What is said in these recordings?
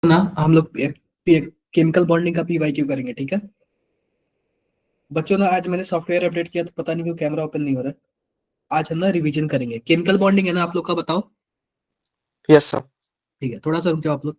ना हम लोग केमिकल बॉन्डिंग का पीवाईक्यू करेंगे, ठीक है बच्चों ना। आज मैंने सॉफ्टवेयर अपडेट किया तो पता नहीं क्यों कैमरा ओपन नहीं हो रहा है। आज हम ना रिवीजन करेंगे। केमिकल बॉन्डिंग है ना आप लोग का, बताओ। Yes sir. ठीक है, थोड़ा सा रुक जाओ आप लोग।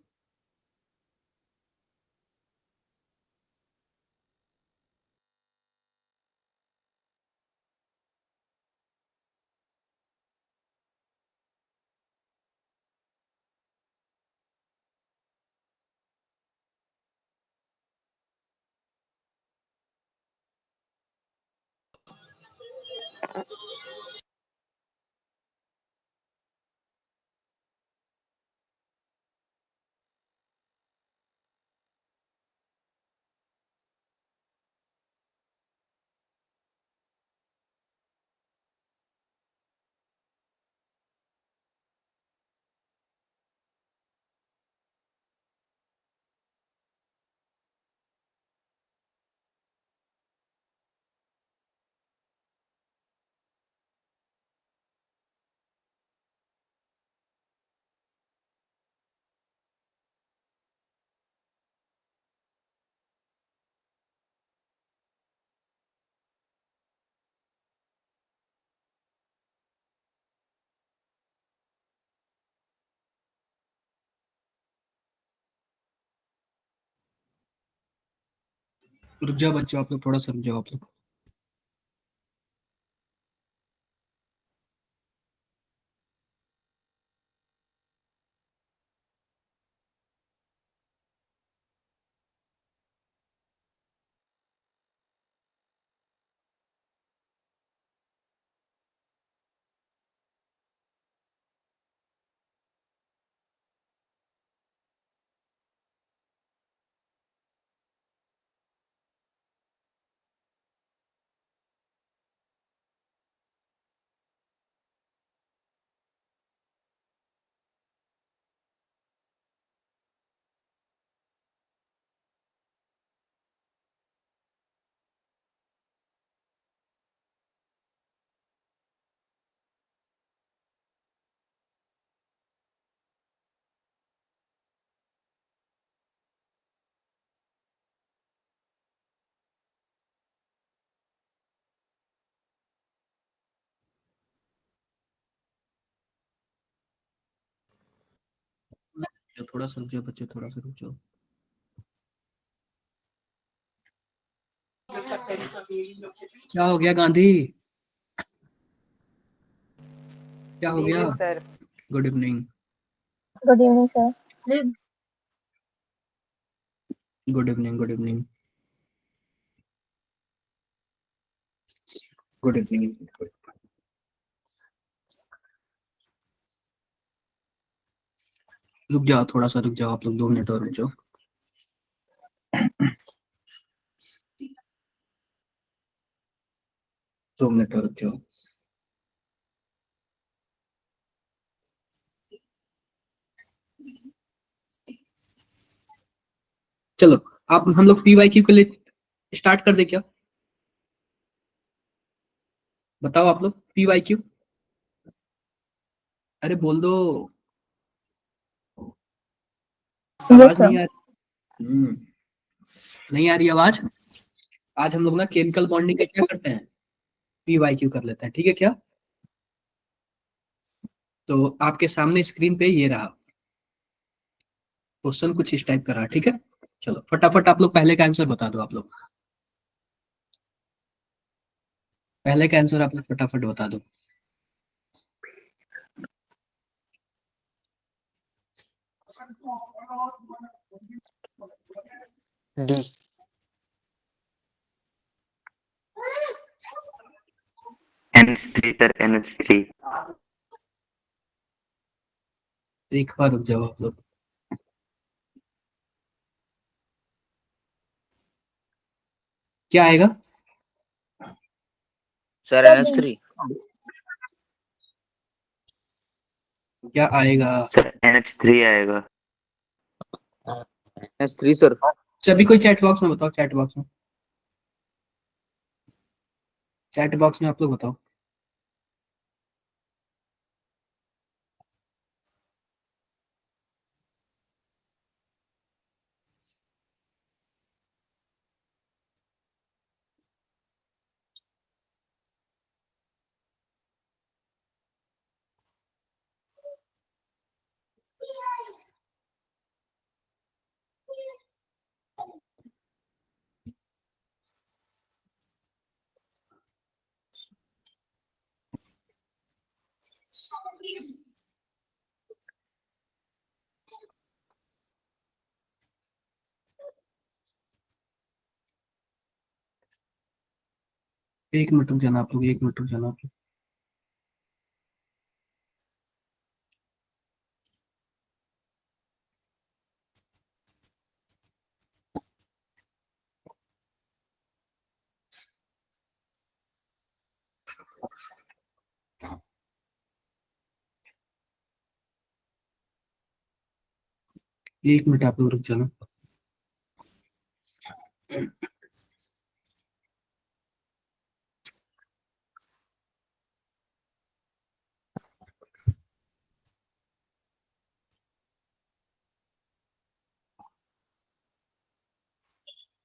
रुक जाओ बच्चों, आप लोग थोड़ा सा रुक जाओ आप लोग। थोड़ा सा रुक जाओ बच्चों, थोड़ा सा रुक जाओ। क्या हो गया गांधी? क्या हो गया? Sir. Good evening. Good evening sir. Good evening, good evening, good evening. रुक जाओ, थोड़ा सा रुक जाओ आप लोग, 2 मिनट और रुक जाओ। दो मिनट और रुक जाओ। चलो, आप हम लोग पीवाईक्यू के लिए स्टार्ट कर दे क्या? बताओ आप लोग, पीवाईक्यू। अरे बोल दो। यस आवाज सर। नहीं आ रही। नहीं आ रही आवाज। आज हम लोग ना केमिकल बॉन्डिंग का क्या करते हैं, पीवाईक्यू कर लेते हैं, ठीक है क्या? तो आपके सामने स्क्रीन पे ये रहा क्वेश्चन, कुछ इस टाइप का रहा, ठीक है। चलो फटाफट आप लोग पहले का आंसर बता दो। आप लोग पहले का आंसर आप लोग फटाफट बता दो। डी। NH3 sir, NH3। एक बार रुक जाओ आप लोग। क्या आएगा? Sir NH3। क्या आएगा? सर NH3 आएगा। NH3 sir. सभी कोई चैट बॉक्स में बताओ, चैट बॉक्स में, चैट बॉक्स में आप लोग बताओ। एक मिनट रुक जाना आप लोग, एक मिनट रुक जाना आप लोग। एक मिनट आप लोग रुक जाना।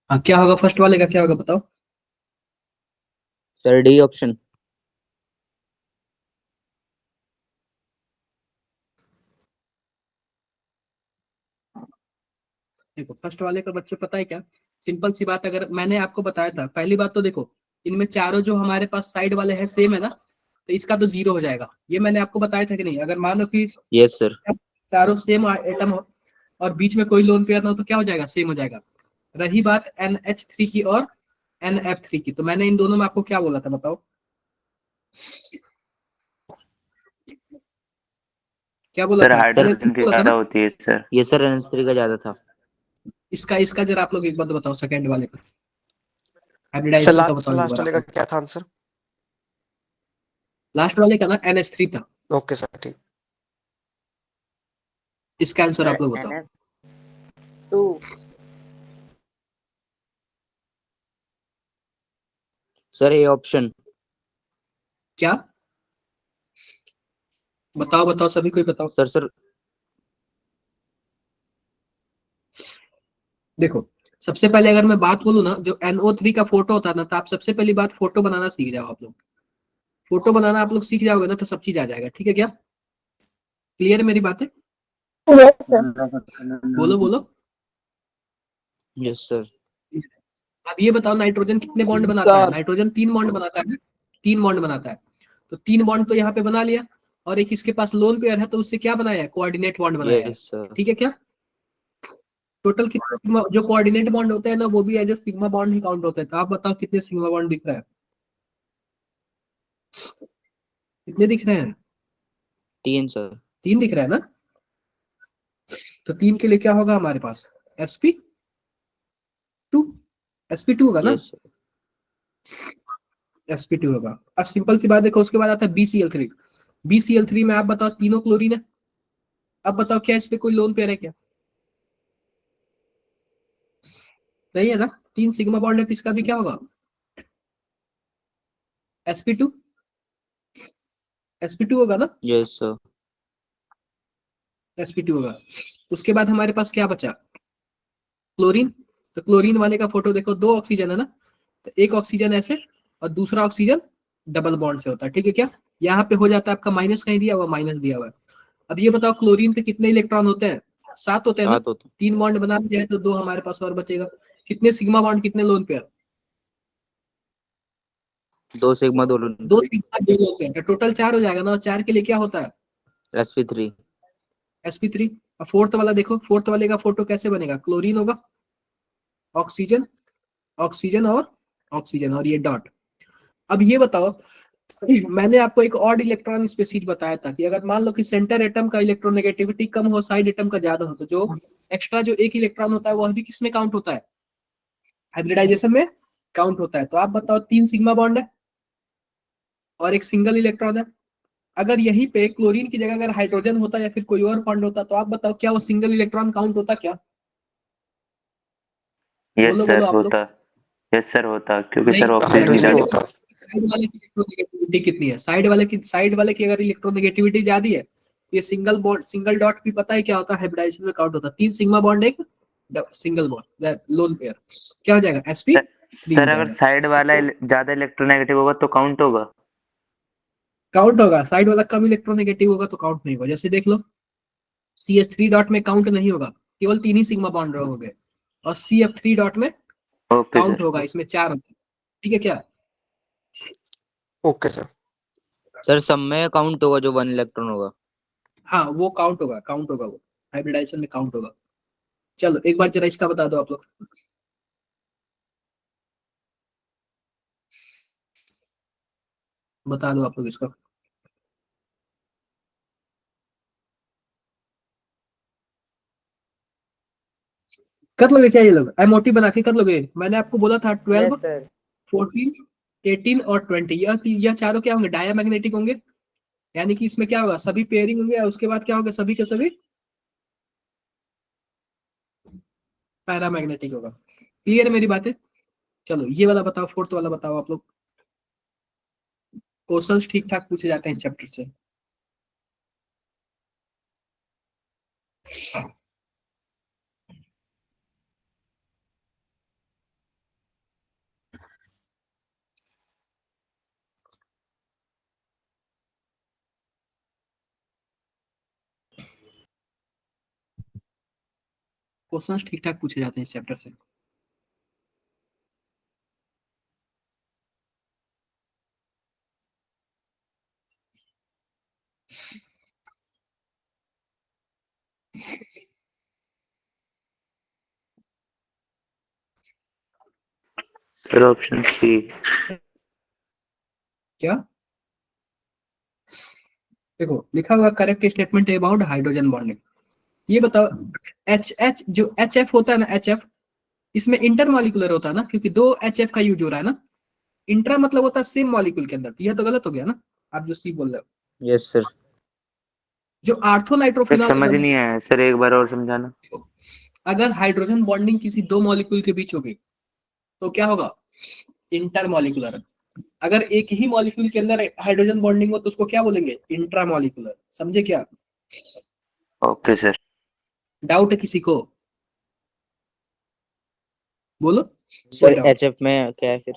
हाँ, क्या होगा फर्स्ट वाले का, क्या होगा बताओ। Sir D option. देखो फर्स्ट वाले का बच्चे पता है क्या, सिंपल सी बात, अगर मैंने आपको बताया था पहली बात तो देखो, इनमें चारों जो हमारे पास साइड वाले हैं सेम है ना, तो इसका तो जीरो हो जाएगा। ये मैंने आपको बताया था कि नहीं, अगर मान लो कि यस सर। चारों सेम एटम हो और बीच में कोई लोन पेयर ना हो तो क्या हो जाएगा, सेम हो जाएगा। रही बात NH3 की और NF3 की, तो मैंने इन दोनों में आपको क्या बोला था बताओ, क्या बोला सर था, हाइड्रोजन NH3 की बोला था ज्यादा ना। होती है सर। ये सर NH3 का ज्यादा था। इसका इसका जरा आप लोग एक बात बताओ, सेकंड वाले का सर हाइब्रिडाइजेशन का लास्ट बताओ एक लास्ट बार वाले आप का लोग। क्या था आंसर? लास्ट वाले का ना NH3 था, ओके सर, ठीक। इसका आंसर आप लोग बताओ। Sir A option. क्या बताओ बताओ सभी कोई बताओ। सर देखो सबसे पहले अगर मैं बात बोलूँ ना, जो NO3 का फोटो होता है ना, तो आप सबसे पहली बात फोटो बनाना सीख जाओ आप लोग। फोटो बनाना आप लोग सीख जाओगे ना तो सब चीज आ जाएगा, ठीक है क्या, क्लियर है मेरी बातें, Yes, sir. बोलो बोलो। Yes sir. अब ये बताओ नाइट्रोजन कितने बॉन्ड बनाता है, नाइट्रोजन 3 बॉन्ड बनाता है, 3 बॉन्ड बनाता है, तो 3 बॉन्ड तो यहाँ पे बना लिया, और एक इसके पास लोन पेयर है तो उससे क्या बनाया है, कोऑर्डिनेट बॉन्ड बनाया है, यस सर। ठीक है क्या। टोटल कितने सिग्मा, जो कोऑर्डिनेट बॉन्ड होते हैं ना वो भी एज ए सिग्मा बॉन्ड ही काउंट होते हैं, तो आप बताओ कितने सिग्मा बॉन्ड दिख रहा है, कितने दिख रहे हैं, 3 सर। 3 दिख रहा है ना, तो 3 के लिए क्या होगा हमारे पास, sp2, sp2 होगा ना, यस सर। sp2 होगा। अब सिंपल सी बात देखो, उसके बाद आता है BCl3, BCl3 में आप बताओ तीनों क्लोरीन है, अब बताओ क्या इस पे कोई लोन पेयर है क्या, नहीं है ना, 3 सिग्मा बॉन्ड है तो इसका भी क्या होगा, sp2, sp2 होगा ना, यस सर। sp2 होगा। उसके बाद हमारे पास क्या बचा, क्लोरीन, तो क्लोरीन वाले का फोटो देखो, 2 ऑक्सीजन है ना, तो एक ऑक्सीजन ऐसे और दूसरा ऑक्सीजन डबल बॉन्ड से होता है, ठीक है क्या। यहाँ पे हो जाता है आपका माइनस, कहीं दिया हुआ माइनस दिया हुआ है। अब ये बताओ क्लोरीन पे कितने इलेक्ट्रॉन होते हैं, 7 होते हैं ना, 7 होता। 3 बॉन्ड बना दिया है तो 2 हमारे पास और बचेगा, कितने सिग्मा बॉन्ड कितने लोन पे, 2 सिग्मा 2 2 सिग्मा 2 लोन पे, तो टोटल 4 हो जाएगा ना, और 4 के लिए क्या होता है, sp3। sp3। और फोर्थ वाला देखो, फोर्थ वाले का फोटो कैसे बनेगा, क्लोरीन होगा, ऑक्सीजन, ऑक्सीजन और ये डॉट। अब ये बताओ, मैंने आपको एक ऑड इलेक्ट्रॉन स्पीशीज बताया था कि अगर मान लो कि सेंटर एटम का इलेक्ट्रोनेगेटिविटी कम हो, साइड एटम का ज्यादा हो, तो जो एक्स्ट्रा जो एक इलेक्ट्रॉन होता है वो अभी किसमें काउंट होता है, हाइब्रिडाइजेशन में काउंट होता है। तो आप बताओ 3 सिग्मा बॉन्ड है और एक सिंगल इलेक्ट्रॉन है, अगर यहीं पे क्लोरीन की जगह अगर हाइड्रोजन होता या फिर कोई और बॉन्ड होता, तो आप बताओ क्या वो सिंगल इलेक्ट्रॉन काउंट होता क्या, यस बोलो बोलो सर आप लोग। होता। यस सर होता, क्योंकि नहीं, सर ऑक्सीजन की हाइड्रोजन ज्यादा। होता। साइड वाले की इलेक्ट्रोनेगेटिविटी कितनी है, साइड वाले की अगर इलेक्ट्रोनेगेटिविटी ज्यादा है तो ये सिंगल बॉन्ड, सिंगल डॉट भी पता है क्या होता है, हाइब्रिडाइजेशन में काउंट होता है। 3 सिग्मा बॉन्ड एक सिंगल बॉन्ड लोन पेयर, क्या हो जाएगा, सर, sp3 हो सर अगर जाएगा। साइड वाला ज्यादा इलेक्ट्रोनेगेटिव होगा तो काउंट होगा। काउंट होगा, साइड वाला कम इलेक्ट्रोनेगेटिव होगा तो काउंट नहीं होगा, जैसे देख लो CH3 डॉट में काउंट नहीं होगा, केवल 3 ही सिग्मा बॉन्ड हो गए, और CF3 डॉट में ओके काउंट सर। होगा, इसमें 4 होंगे, ठीक है क्या। Okay sir. सर सब में काउंट होगा जो 1 इलेक्ट्रॉन होगा। हाँ वो काउंट होगा वो हाइब्रिडाइजेशन में काउंट होगा। चलो एक बार जरा इसका बता दो आप लोग। बता दो आप लोग इसका। कर लोगे क्या ये लोग? एमओटी बना के कर लोगे? मैंने आपको बोला था 12 14 18 और 20 यह चारों क्या होंगे? डायामैग्नेटिक होंगे। यानी कि इसमें क्या होगा? सभी पेयरिंग होंगे और उसके बाद क्या होगा? सभी के सभी पैरामैग्नेटिक होगा। क्लियर है मेरी बातें? चलो ये वाला बताओ, फोर्थ वाला बताओ आप लोग। क्वेश्चंस ठीक ठाक पूछे जाते हैं इस चैप्टर से। क्वेश्चंस ठीक ठाक पूछे जाते हैं इस चैप्टर से। Sir option C. क्या देखो लिखा हुआ correct statement about hydrogen bonding. ये बताओ एच जो एच एफ होता है ना, एच एफ इसमें इंटरमॉलिकुलर होता है ना, क्योंकि दो एच एफ का यूज हो रहा है ना। इंट्रा मतलब होता है सेम मॉलिक्यूल के अंदर। यह तो गलत हो गया ना, आप जो सी बोल रहे हो। Yes sir. जो आर्थो नाइट्रोफिनॉल समझ नहीं आया सर, एक बार और समझाना। अगर हाइड्रोजन बॉन्डिंग किसी दो मॉलिक्यूल के बीच होगी तो क्या होगा? इंटरमॉलिकुलर। अगर एक ही मॉलिक्यूल के अंदर हाइड्रोजन बॉन्डिंग हो तो उसको क्या बोलेंगे? इंट्रामॉलिकुलर। समझे क्या? Okay sir. डाउट है किसी को? बोलो। सर एचएफ में क्या है फिर?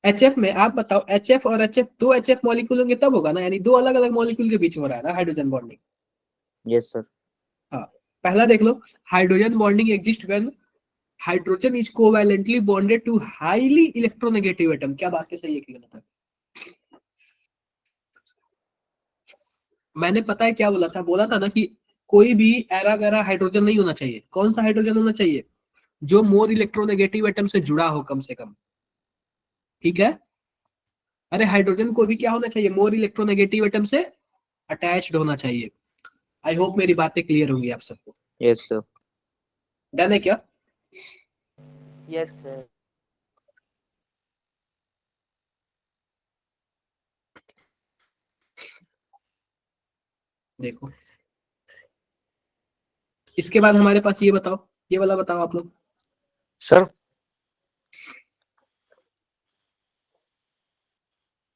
एचएफ में आप बताओ, एचएफ और एचएफ दो एचएफ मॉलिक्यूल होंगे तब होगा ना, यानी दो अलग अलग मॉलिक्यूल के बीच हो रहा है ना हाइड्रोजन बॉन्डिंग। Yes sir. हाँ पहला देख लो, hydrogen bonding exist when hydrogen is covalently bonded to highly electronegative atom. क्या बात है, सही है कि गलत है? मैंने पता है क्या बोला था? बोला था ना कि कोई भी एरा गैरा हाइड्रोजन नहीं होना चाहिए। कौन सा हाइड्रोजन होना चाहिए? जो मोर इलेक्ट्रोनेगेटिव एटम से जुड़ा हो कम से कम। ठीक है? अरे हाइड्रोजन को भी क्या होना चाहिए? मोर इलेक्ट्रोनेगेटिव एटम से अटैच्ड होना चाहिए। आई होप मेरी बातें क्लियर होंगी आप सबको। Yes sir. डन है क्या? Yes sir. देखो इसके बाद हमारे पास ये बताओ, ये वाला बताओ आप लोग। सर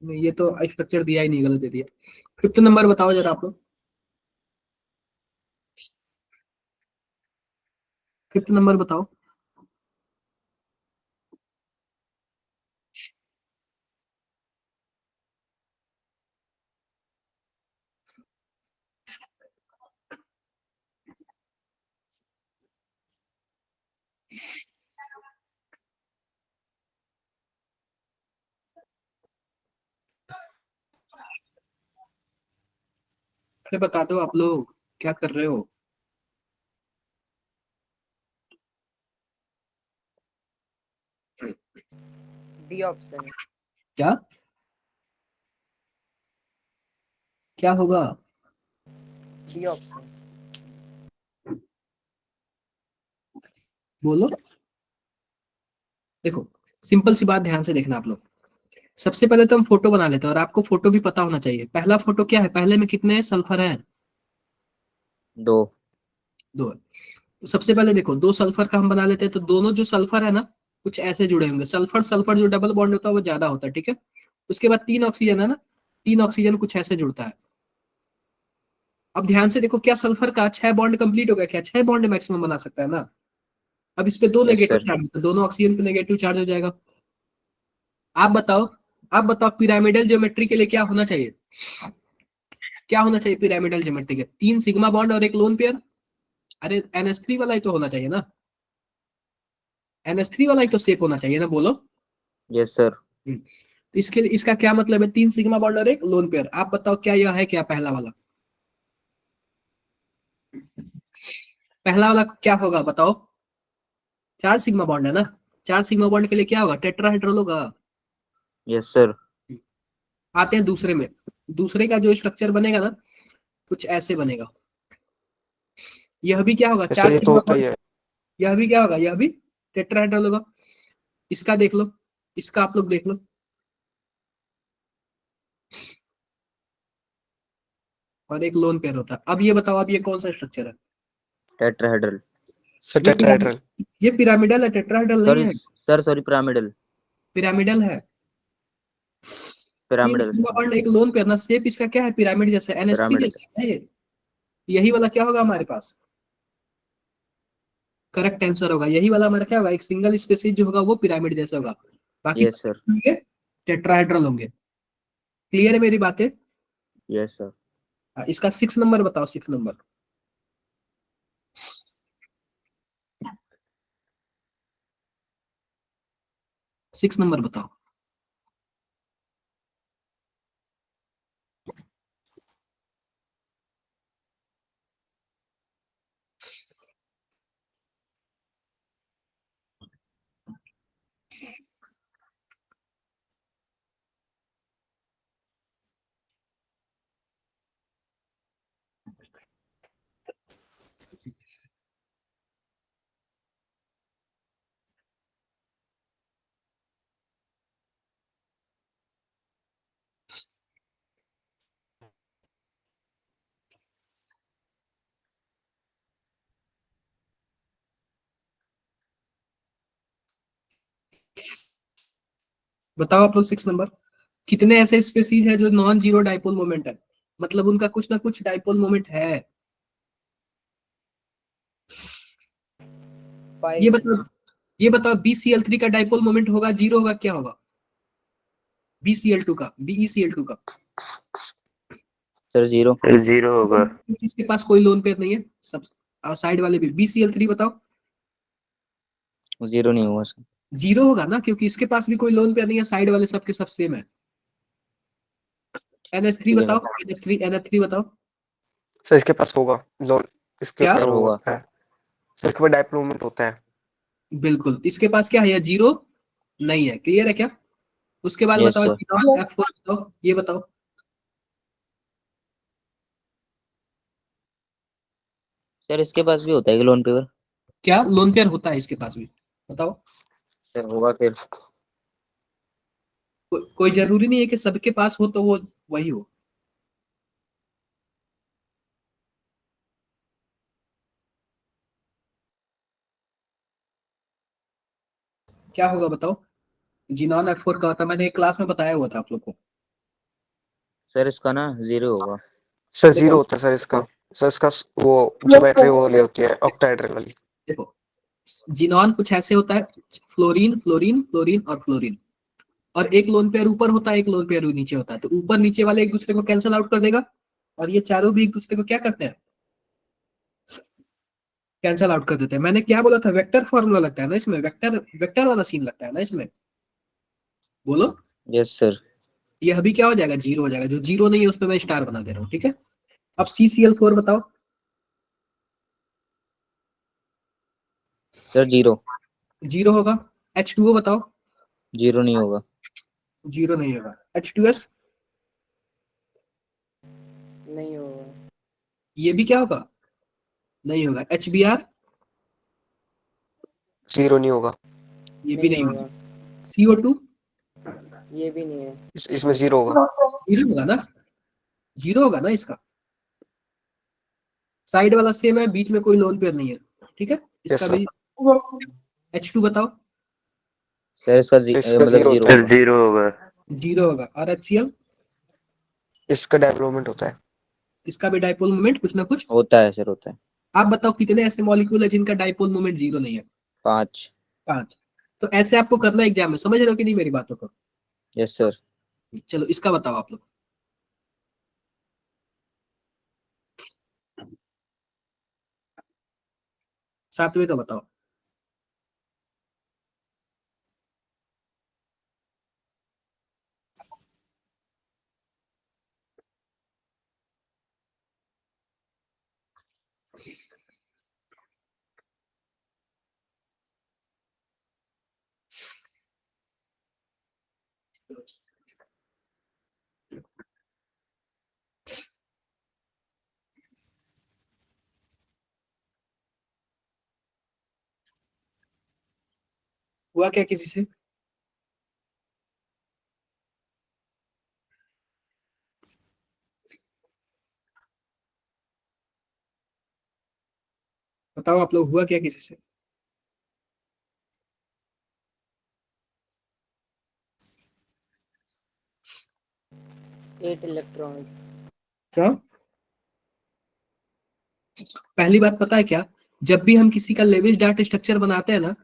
ये तो स्ट्रक्चर दिया ही नहीं, गलत दे दिया। फिफ्थ नंबर बताओ जरा आप लोग। फिफ्थ नंबर बताओ। अरे बता दो आप लोग, क्या कर रहे हो? D option. क्या क्या होगा? D option. बोलो। देखो सिंपल सी बात ध्यान से देखना आप लोग। सबसे पहले तो हम फोटो बना लेते हैं, और आपको फोटो भी पता होना चाहिए। पहला फोटो क्या है? पहले में कितने सल्फर हैं? 2। दो है। तो सबसे पहले देखो, दो सल्फर का हम बना लेते हैं, तो दोनों जो सल्फर है ना कुछ ऐसे जुड़े होंगे। सल्फर सल्फर जो डबल बॉन्ड होता है वो ज्यादा होता है, ठीक है? उसके बाद तीन ऑक्सीजन है ना, तीन ऑक्सीजन कुछ ऐसे जुड़ता है। अब ध्यान से देखो, क्या सल्फर का 6 बॉन्ड कंप्लीट हो गया? क्या 6 बॉन्ड मैक्सिमम बना सकता है ना? अब इस पे दो यस नेगेटिव सर। चार्ज, तो दोनों ऑक्सीजन पे नेगेटिव चार्ज हो जाएगा। आप बताओ, आप बताओ पिरामिडल ज्योमेट्री के लिए क्या होना चाहिए? क्या होना चाहिए पिरामिडल ज्योमेट्री के? 3 सिग्मा बॉन्ड और एक लोन पेयर। अरे NH3 वाला ही तो होना चाहिए ना, NH3 वाला ही तो शेप होना चाहिए ना, बोलो। Yes sir. तो इसके लिए इसका क्या मतलब है, 3 सिग्मा बॉन्ड और एक लोन पेयर। आप बताओ क्या यह है क्या पहला वाला? पहला वाला क्या होगा बताओ? 4 सिग्मा बॉन्ड है ना, 4 सिग्मा बॉन्ड के लिए क्या होगा, टेट्राहेड्रल होगा। Yes sir. आते हैं दूसरे में। दूसरे का जो स्ट्रक्चर बनेगा ना, कुछ ऐसे बनेगा। यह भी क्या होगा, ऐसे 4 ये तो सिग्मा होता ही बॉन्ड। है। यह भी क्या होगा, यह भी टेट्राहेड्रल होगा। इसका देख लो, इसका आप लोग देख लो। और एक लोन पेयर होता है। अब ये बताओ, अब ये कौन सा स्ट्रक्चर है? टेट्राहेड्रल। सर ये पिरामिड, टेट्राहेड्रल। ये पिरामिडल है, टेट्राहेड्रल नहीं सॉरी है। Sir, sorry, pyramidal. पिरामिडल है। 3 पिरामिडल। सिग्मा बॉन्ड एक लोन पेयर ना, शेप इसका क्या है, पिरामिड जैसा, NH3 पिरामिड। जैसा है ये। यही वाला क्या होगा हमारे पास, करेक्ट आंसर होगा यही वाला हमारा। क्या होगा, एक सिंगल स्पेसीज जो होगा वो पिरामिड जैसा होगा, बाकी यस सब सर। होंगे टेट्राहेड्रल होंगे। क्लियर है मेरी बातें? Yes sir. इसका 6 नंबर बताओ, 6 नंबर। 6 नंबर बताओ। बताओ आप लोग 6 नंबर। कितने ऐसे स्पेसीज है जो नॉन जीरो डाइपोल मोमेंट है, मतलब उनका कुछ ना कुछ डाइपोल मोमेंट है। ये 5। बताओ, ये बताओ BCl3 का डाइपोल मोमेंट होगा जीरो, होगा क्या होगा? BCl2 का, BeCl2 का। Sir zero. जीरो होगा। किसके पास कोई लोन पेयर नहीं है, सब साइड वाले भी। BCl3 बताओ। जीरो नहीं हुआ सर। जीरो होगा ना, क्योंकि इसके पास भी कोई लोन पेयर नहीं है, साइड वाले सबके सब सेम है। NH3 ठीक है बताओ, सर। NH3 बताओ। सर इसके पास होगा लोन, इसके क्या? ऊपर सर होगा होगा। है। सर इसके ऊपर डाइपोल मोमेंट होता है। बिल्कुल, इसके पास क्या है, या जीरो नहीं है। क्लियर है क्या? उसके बाद यस बताओ सर। F4 बताओ, ये बताओ। सर इसके पास भी होता है कि लोन पेपर? क्या लोन पेयर होता है इसके पास भी, बताओ। सर होगा फिर। कोई जरूरी नहीं है कि सबके पास हो तो वो वही हो। क्या होगा बताओ? जिनॉन F4 का होता है, मैंने एक क्लास में बताया हुआ था आप लोग को। सर इसका ना जीरो होगा। सर जीरो देखो, होता है सर इसका। सर इसका वो ज्योमेट्री वो वाली होती है, ऑक्टाहेड्रल वाली। देखो, जिनॉन कुछ ऐसे होता है, फ्लोरीन फ्लोरीन फ्लोरीन और फ्लोरीन। और एक लोन पेयर ऊपर होता है, एक लोन पेयर नीचे होता है, तो ऊपर नीचे वाले एक दूसरे को कैंसिल आउट कर देगा, और ये चारों भी एक दूसरे को क्या करते हैं, कैंसिल आउट कर देते हैं। मैंने क्या बोला था, वेक्टर फॉर्मूला लगता है ना इसमें, वेक्टर वेक्टर वाला सीन लगता है ना इसमें। बोलो। Yes sir. ये अभी क्या हो जाएगा, जीरो हो जाएगा। जो जीरो नहीं है उस पर मैं स्टार बना दे रहा हूँ, ठीक है। अब CCl4 बताओ। Sir zero. जीरो होगा। H2O बताओ। जीरो नहीं होगा। जीरो नहीं होगा। H2S। नहीं होगा। ये भी क्या होगा, नहीं होगा। HBr। जीरो नहीं होगा। ये भी नहीं नहीं होगा। होगा। CO2। ये भी नहीं है। इसमें जीरो होगा। जीरो होगा ना, जीरो होगा ना इसका। साइड वाला सेम है, बीच में कोई लोन पेयर नहीं है, ठीक है। यस इसका सर। भी। H2 बताओ। सर इसका सर इसका मतलब जीरो जीरो होता है। होगा। जीरो होगा। जीरो होगा। और HCl। इसका डेवलपमेंट होता है। इसका भी डाइपोल मोमेंट कुछ ना कुछ। होता है सर, होता है। आप बताओ कितने ऐसे मॉलिक्यूल है जिनका डाइपोल मोमेंट जीरो नहीं है? 5। 5। तो ऐसे आपको करना एग्जाम में, समझ रहे हो कि नहीं मेरी बातों को? Yes sir. चलो इसका बताओ आप लोग। 7वें का बताओ। हुआ क्या किसी से? बताओ आप लोग, हुआ क्या किसी से? 8 electrons. क्या? पहली बात पता है क्या, जब भी हम किसी का लेविस डार्ट स्ट्रक्चर बनाते हैं ना,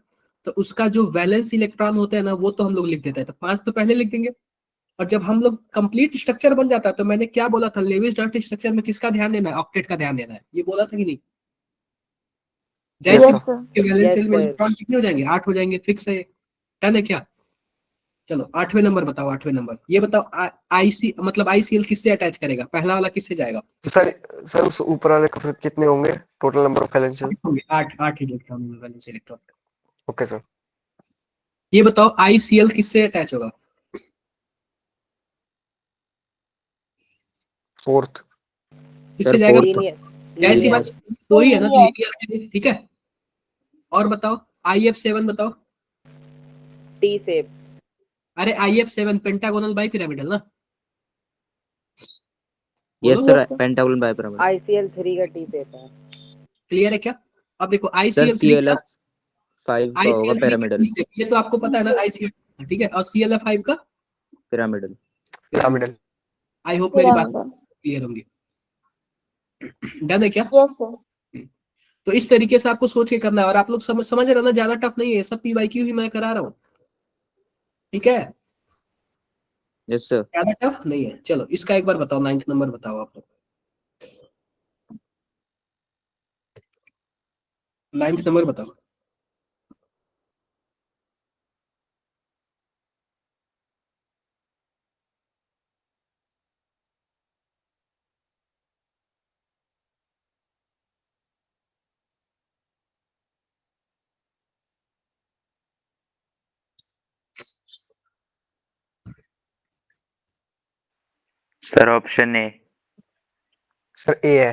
तो उसका जो वैलेंस इलेक्ट्रॉन होता है ना, वो तो हम लोग लिख देते हैं, तो 5 तो पहले लिख देंगे। और जब हम लोग कंप्लीट स्ट्रक्चर बन जाता है, तो मैंने क्या बोला था, लेविस डॉट स्ट्रक्चर में किसका ध्यान देना है? ऑक्टेट का ध्यान देना है, ये बोला था कि नहीं? यस जैसे सर। sir. के वैलेंस Yes, सेल में sir. इलेक्ट्रॉन कितने हो जाएंगे? 8 हो जाएंगे, फिक्स है, डन है क्या? चलो 8वें नंबर बताओ, 8वें नंबर ये बताओ, आईसी मतलब आईसीएल किससे अटैच करेगा? पहला वाला किससे जाएगा? तो सर उस ऊपर वाले का फिर कितने होंगे total number of valences? 8 electron valence electron. Okay sir. ये बताओ आईसीएल किससे अटैच होगा? फोर्थ। किससे सर जाएगा? फोर्थ। Linear. जाहिर सी Linear. बात, दो ही है ना, तो Linear. लीनियर, ठीक है। और बताओ IF7 बताओ। T shape. अरे IF7 पेंटागोनल बाई पिरामिडल ना, बोलो। Yes sir, Yes, sir. Pentagonal bipyramid. ICL3 का T shape है. क्लियर है क्या? अब देखो सर ICL3 का, ClF5 का होगा ICL3 का पिरामिडल। ये तो आपको पता है ना, ICL, ठीक है। और ClF5 का pyramidal. Pyramid. Pyramidal. I hope मेरी बात Pyramidal. क्लियर होंगी। डन है क्या? Yes, sir. तो इस तरीके से आपको सोच के करना है, और आप लोग समझ रहे हो ना, ज्यादा टफ नहीं है, सब PYQ ही मैं करा रहा हूँ, ठीक है? Yes sir. ज्यादा टफ नहीं है। चलो इसका एक बार बताओ, 9th नंबर बताओ आप लोग, 9th नंबर बताओ। Sir option A. सर ए है।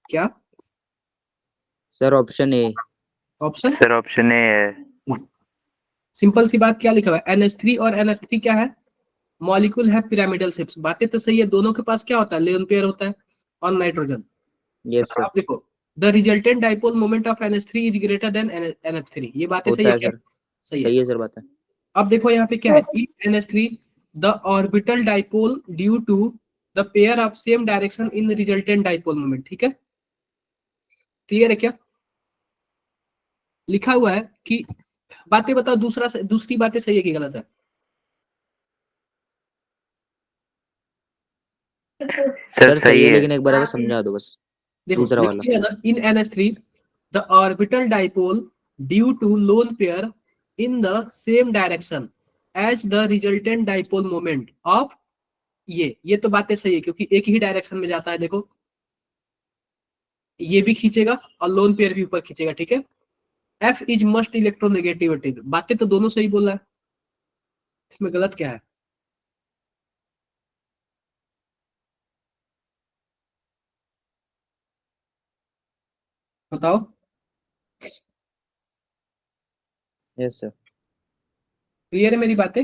क्या sir option A. Option? Sir option A है। सिंपल सी बात, क्या लिखा हुआ है? NH3 और NF3 क्या है? मॉलिक्यूल है पिरामिडल शेप्स। बातें तो सही है, दोनों के पास क्या होता है? लेन पेयर होता है और नाइट्रोजन। Yes sir. आप देखो, the resultant dipole moment of NH3 is greater than NF3, ये बातें सही होता है है क्या? सर। सही है। सही है सर, बात है। अब देखो यहाँ पे क्या है, Yes, in NH3 the orbital dipole due to the pair of same direction in resultant dipole moment, ठीक है? क्लियर है क्या? लिखा हुआ है कि, बातें बताओ, दूसरी बातें सही है कि गलत है? सर सर सही सही है, है। लेकिन एक बार समझा दो बस। देखो दूसरा वाला। लिखिए ना, in NH3 the orbital dipole due to lone pair in the same direction as the resultant dipole moment of, ये तो बातें सही है, क्योंकि एक ही डायरेक्शन में जाता है। देखो ये भी खींचेगा और लोन पेयर भी ऊपर खींचेगा, ठीक है? F इज मस्ट इलेक्ट्रोनेगेटिविटी, बातें तो दोनों सही बोल रहा है, इसमें गलत क्या है? बताओ। Yes sir. क्लियर है मेरी बातें?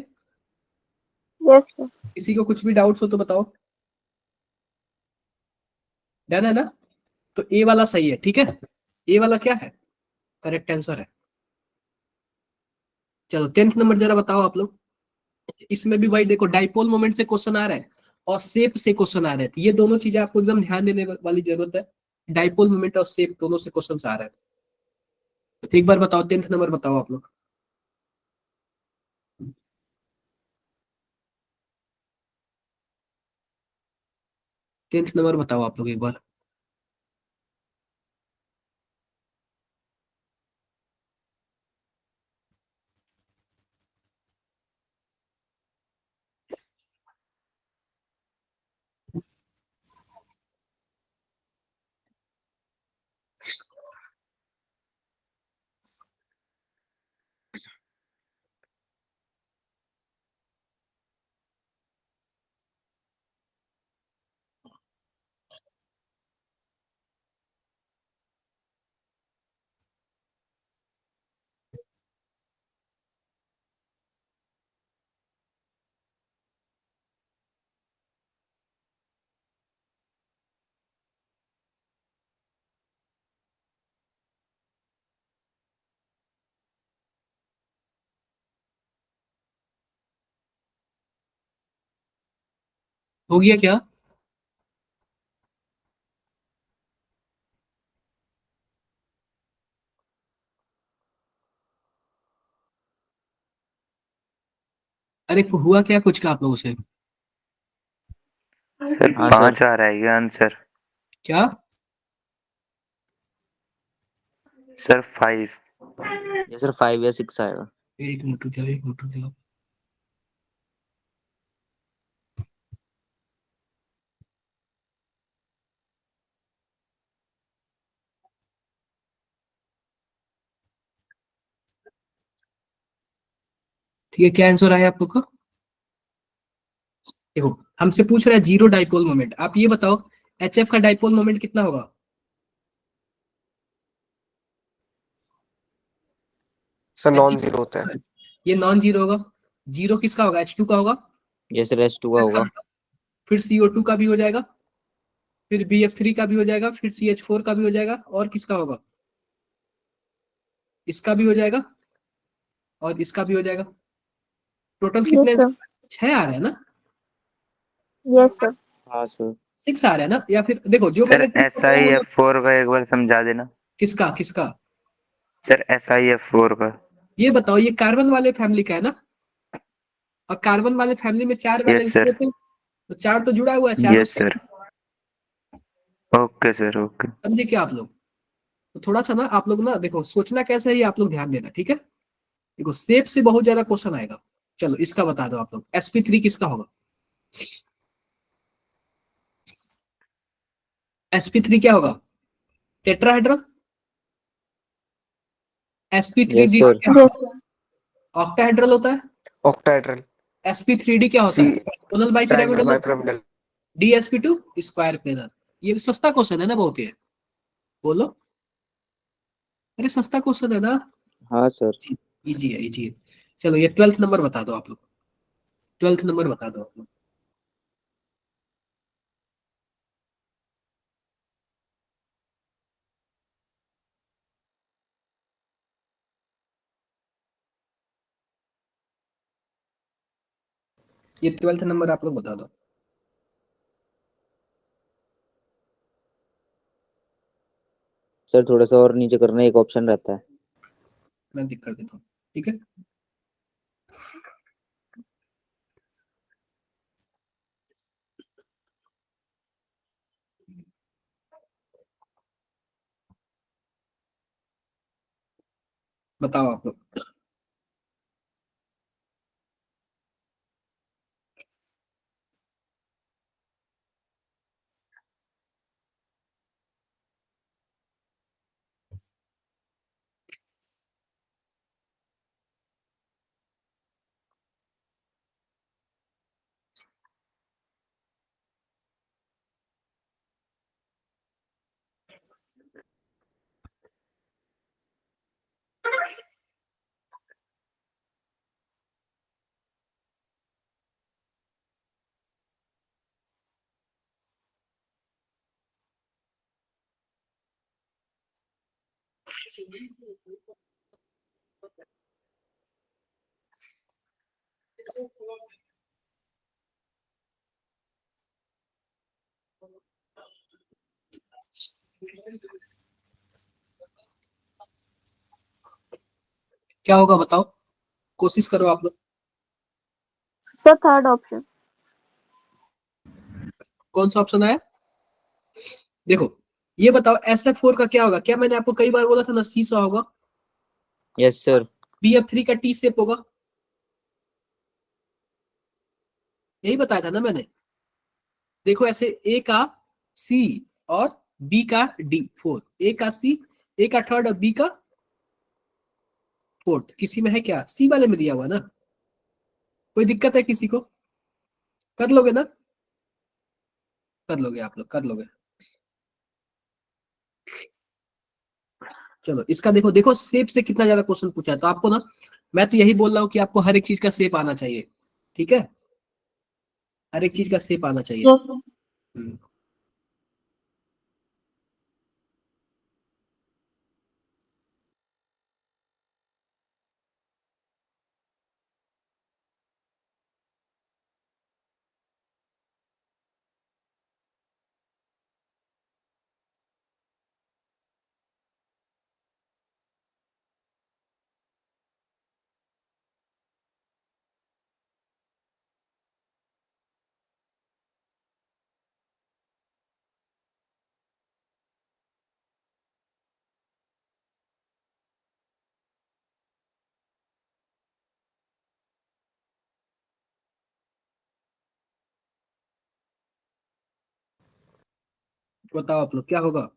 yes, sir. किसी को कुछ भी डाउट्स हो तो बताओ। डन है ना? तो ए वाला सही है, ठीक है? ए वाला क्या है? करेक्ट आंसर है। चलो 10th नंबर जरा बताओ आप लोग। इसमें भी भाई देखो, डाइपोल मोमेंट से क्वेश्चन आ रहा है और शेप से क्वेश्चन आ रहे हैं, तो ये दोनों चीजें आपको एकदम ध्यान देने वाली जरूरत है। डाइपोल मोमेंट और शेप दोनों से क्वेश्चन आ रहे हैं। तो एक बार बताओ, 10th नंबर बताओ आप लोग। 10th नंबर बताओ आप लोग एक बार। हो गया क्या? अरे हुआ क्या कुछ का आप लोगों से? सर हाँ, 5 सर। आ रहा है ये आंसर। क्या? सर 5। ये सर 5 या 6 आएगा। एक मिनट रुक जाओ, एक मिनट रुक जाओ। ठीक है, क्या आंसर आया आप लोग का? देखो, हमसे पूछ रहा है जीरो डाइपोल मोमेंट। आप ये बताओ एच एफ का डाइपोल मोमेंट कितना होगा? सर नॉन HF जीरो होता है। ये नॉन जीरो होगा। जीरो किसका होगा? H2 का होगा। ये सर H2 का किसका होगा। होगा? फिर CO2 का भी हो जाएगा, फिर BF3 का भी हो जाएगा, फिर CH4 का भी हो जाएगा, और किसका होगा? इसका भी हो जाएगा और इसका भी हो जाएगा। टोटल कितने? Yes, sir. 6 आ रहे हैं ना? Yes, sir. हाँ सर। 6 आ रहे हैं ना? या फिर देखो जो सर मैंने बताया वो SiF4 का एक बार समझा देना। किसका किसका? सर SiF4 का। ये बताओ, ये कार्बन वाले फैमिली का है ना? और कार्बन वाले फैमिली में 4 यस वैलेंसी सर। होते हैं, तो 4 तो जुड़ा हुआ है, चारों यस से। सर। Okay sir okay. समझे क्या आप लोग? तो थोड़ा सा ना आप लोग ना देखो सोचना कैसे है, ये आप लोग ध्यान देना, ठीक है? देखो सेप से बहुत ज्यादा क्वेश्चन आएगा। चलो इसका बता दो आप लोग, sp3 किसका होगा? sp3 क्या होगा? टेट्राहेड्रल। Yes sp3d sir. क्या Yes, होगा? sir. ऑक्टाहेड्रल होता है। ऑक्टाहेड्रल। sp3d क्या होता सी है? पेंटागोनल ट्रायंगल बाइपिरामिडल होता है। बाइपिरामिडल। dsp2 square planar. ये सस्ता क्वेश्चन है ना बहुत ये? बोलो। अरे सस्ता क्वेश्चन है ना? हाँ सर। इजी है, इजी है। चलो ये 12th नंबर बता दो आप लोग। 12th नंबर बता दो आप लोग। ये 12th नंबर आप लोग बता दो। सर थोड़ा सा और नीचे करना, एक ऑप्शन रहता है। मैं दिख कर देता हूँ, ठीक है? बताओ आप लोग। क्या होगा बताओ, कोशिश करो आप लोग। Sir, third option. कौन सा ऑप्शन आया? देखो ये बताओ SF4 का क्या होगा? क्या मैंने आपको कई बार बोला था ना, सी सा होगा। Yes sir. BF3 का टी शेप होगा, यही बताया था ना मैंने। देखो ऐसे ए का सी और बी का D4, ए का सी, ए का थर्ड और बी का फोर्थ, किसी में है क्या? सी वाले में दिया हुआ ना? कोई दिक्कत है किसी को? कर लोगे ना? कर लोगे आप लोग, कर लोगे। चलो इसका देखो, देखो शेप से कितना ज्यादा क्वेश्चन पूछा है, तो आपको ना मैं तो यही बोल रहा हूँ कि आपको हर एक चीज का शेप आना चाहिए, ठीक है? हर एक चीज का शेप आना चाहिए। Yes, sir. हम्म। बताओ आप लोग क्या होगा?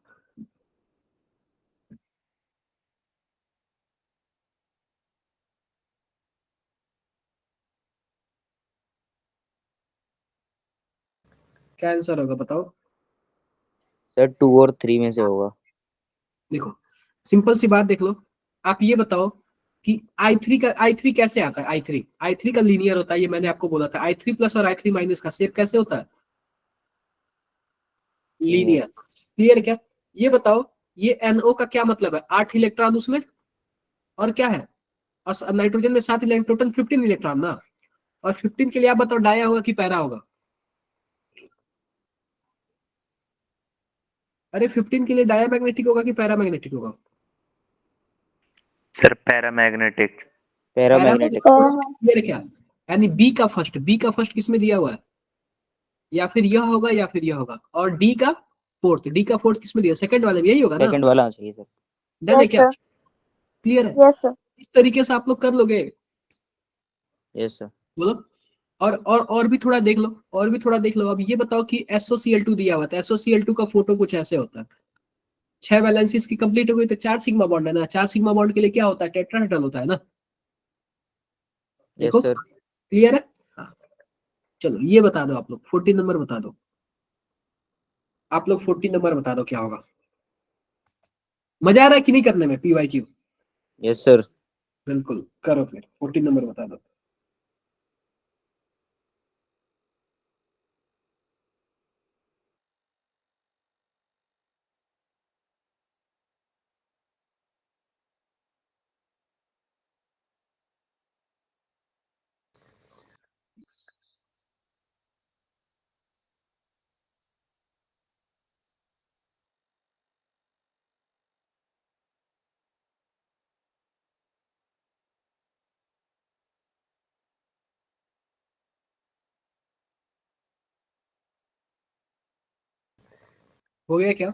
क्या आंसर होगा बताओ? सर 2 और 3 में से होगा। देखो सिंपल सी बात देख लो, आप ये बताओ कि आई थ्री कैसे आता है? आई थ्री का लीनियर होता है, ये मैंने आपको बोला था। आई3 प्लस और आई3 माइनस का शेप कैसे होता है? लीनियर। क्लियर क्या? ये बताओ, ये NO का क्या मतलब है? 8 इलेक्ट्रॉन उसमें, और क्या है, और नाइट्रोजन में 7 इलेक्ट्रॉन, टोटल 15 इलेक्ट्रॉन ना। और 15 के लिए आप बताओ डाया होगा कि पैरा होगा? अरे 15 के लिए डायामैग्नेटिक होगा कि पैरामैग्नेटिक होगा? Sir paramagnetic. पैरामैग्नेटिक। क्लियर क्या? यानी बी का फर्स्ट किस में दिया हुआ है? या फिर यह होगा या फिर यह होगा। और डी का फोर्थ किस में दिया? सेकंड वाले में, यही होगा ना? सेकंड वाला आना चाहिए सर। डन है Yes, क्या? sir. क्लियर है? Yes, sir. इस तरीके से आप लोग कर लोगे। Yes sir. बोलो। और भी थोड़ा देख लो, और भी थोड़ा देख लो। अब ये बताओ कि SOCl2 दिया हुआ था, SOCl2 का फोटो कुछ ऐसे होता है। 6 वैलेंसीज की कंप्लीट हो गई तो 4 सिग्मा बॉन्ड है ना। 4 सिग्मा बॉन्ड के लिए क्या होता है? टेट्राहेड्रल होता है ना। देखो यस सर। क्लियर है? हाँ। चलो ये बता दो आप लोग, 14 नंबर बता दो। आप लोग 14 नंबर बता दो क्या होगा। मजा आ रहा है कि नहीं करने में PYQ? Yes sir. बिल्कुल करो, फिर 14 नंबर बता दो। हो गया क्या?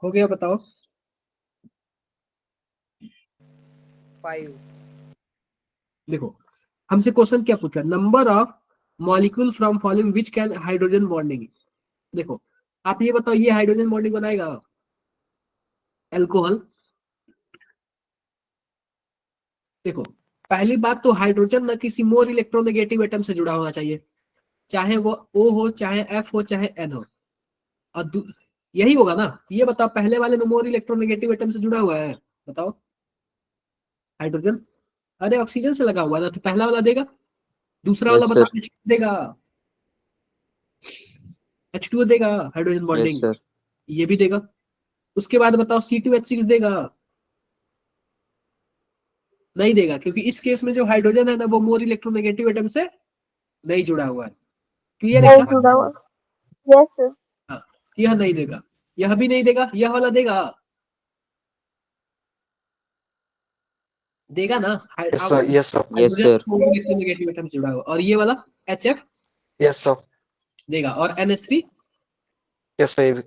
हो गया बताओ। 5। देखो हमसे क्वेश्चन क्या पूछा? Number of molecule from following which can hydrogen bonding. देखो आप ये बताओ, ये हाइड्रोजन बॉन्डिंग बनाएगा? अल्कोहल। देखो पहली बात तो हाइड्रोजन ना किसी मोर इलेक्ट्रोनेगेटिव एटम से जुड़ा होना चाहिए, चाहे वो O हो, चाहे F हो, चाहे N हो। और यही होगा ना? ये बताओ पहले वाले में मोर इलेक्ट्रोनेगेटिव एटम से जुड़ा हुआ है? बताओ हाइड्रोजन। अरे ऑक्सीजन से लगा हुआ ना, तो पहला वाला देगा। दूसरा वाला यस बताओ सर। H2 देगा, H2O देगा हाइड्रोजन यस बॉन्डिंग, सर। ये भी देगा। उसके बाद बताओ C2H6 देगा? नहीं देगा, क्योंकि इस केस में जो हाइड्रोजन है ना वो मोर इलेक्ट्रोनेगेटिव एटम से नहीं जुड़ा हुआ है। क्लियर है नहीं क्या? जुड़ा हुआ। Yes, sir. हाँ, यह नहीं देगा, यह भी नहीं देगा, यह वाला देगा। देगा ना? Yes, sir. Yes, sir. Yes hydrogen sir. More electronegative atom से जुड़ा हुआ। और ये वाला HF Yes, sir. देगा, और NH3 Yes, sir.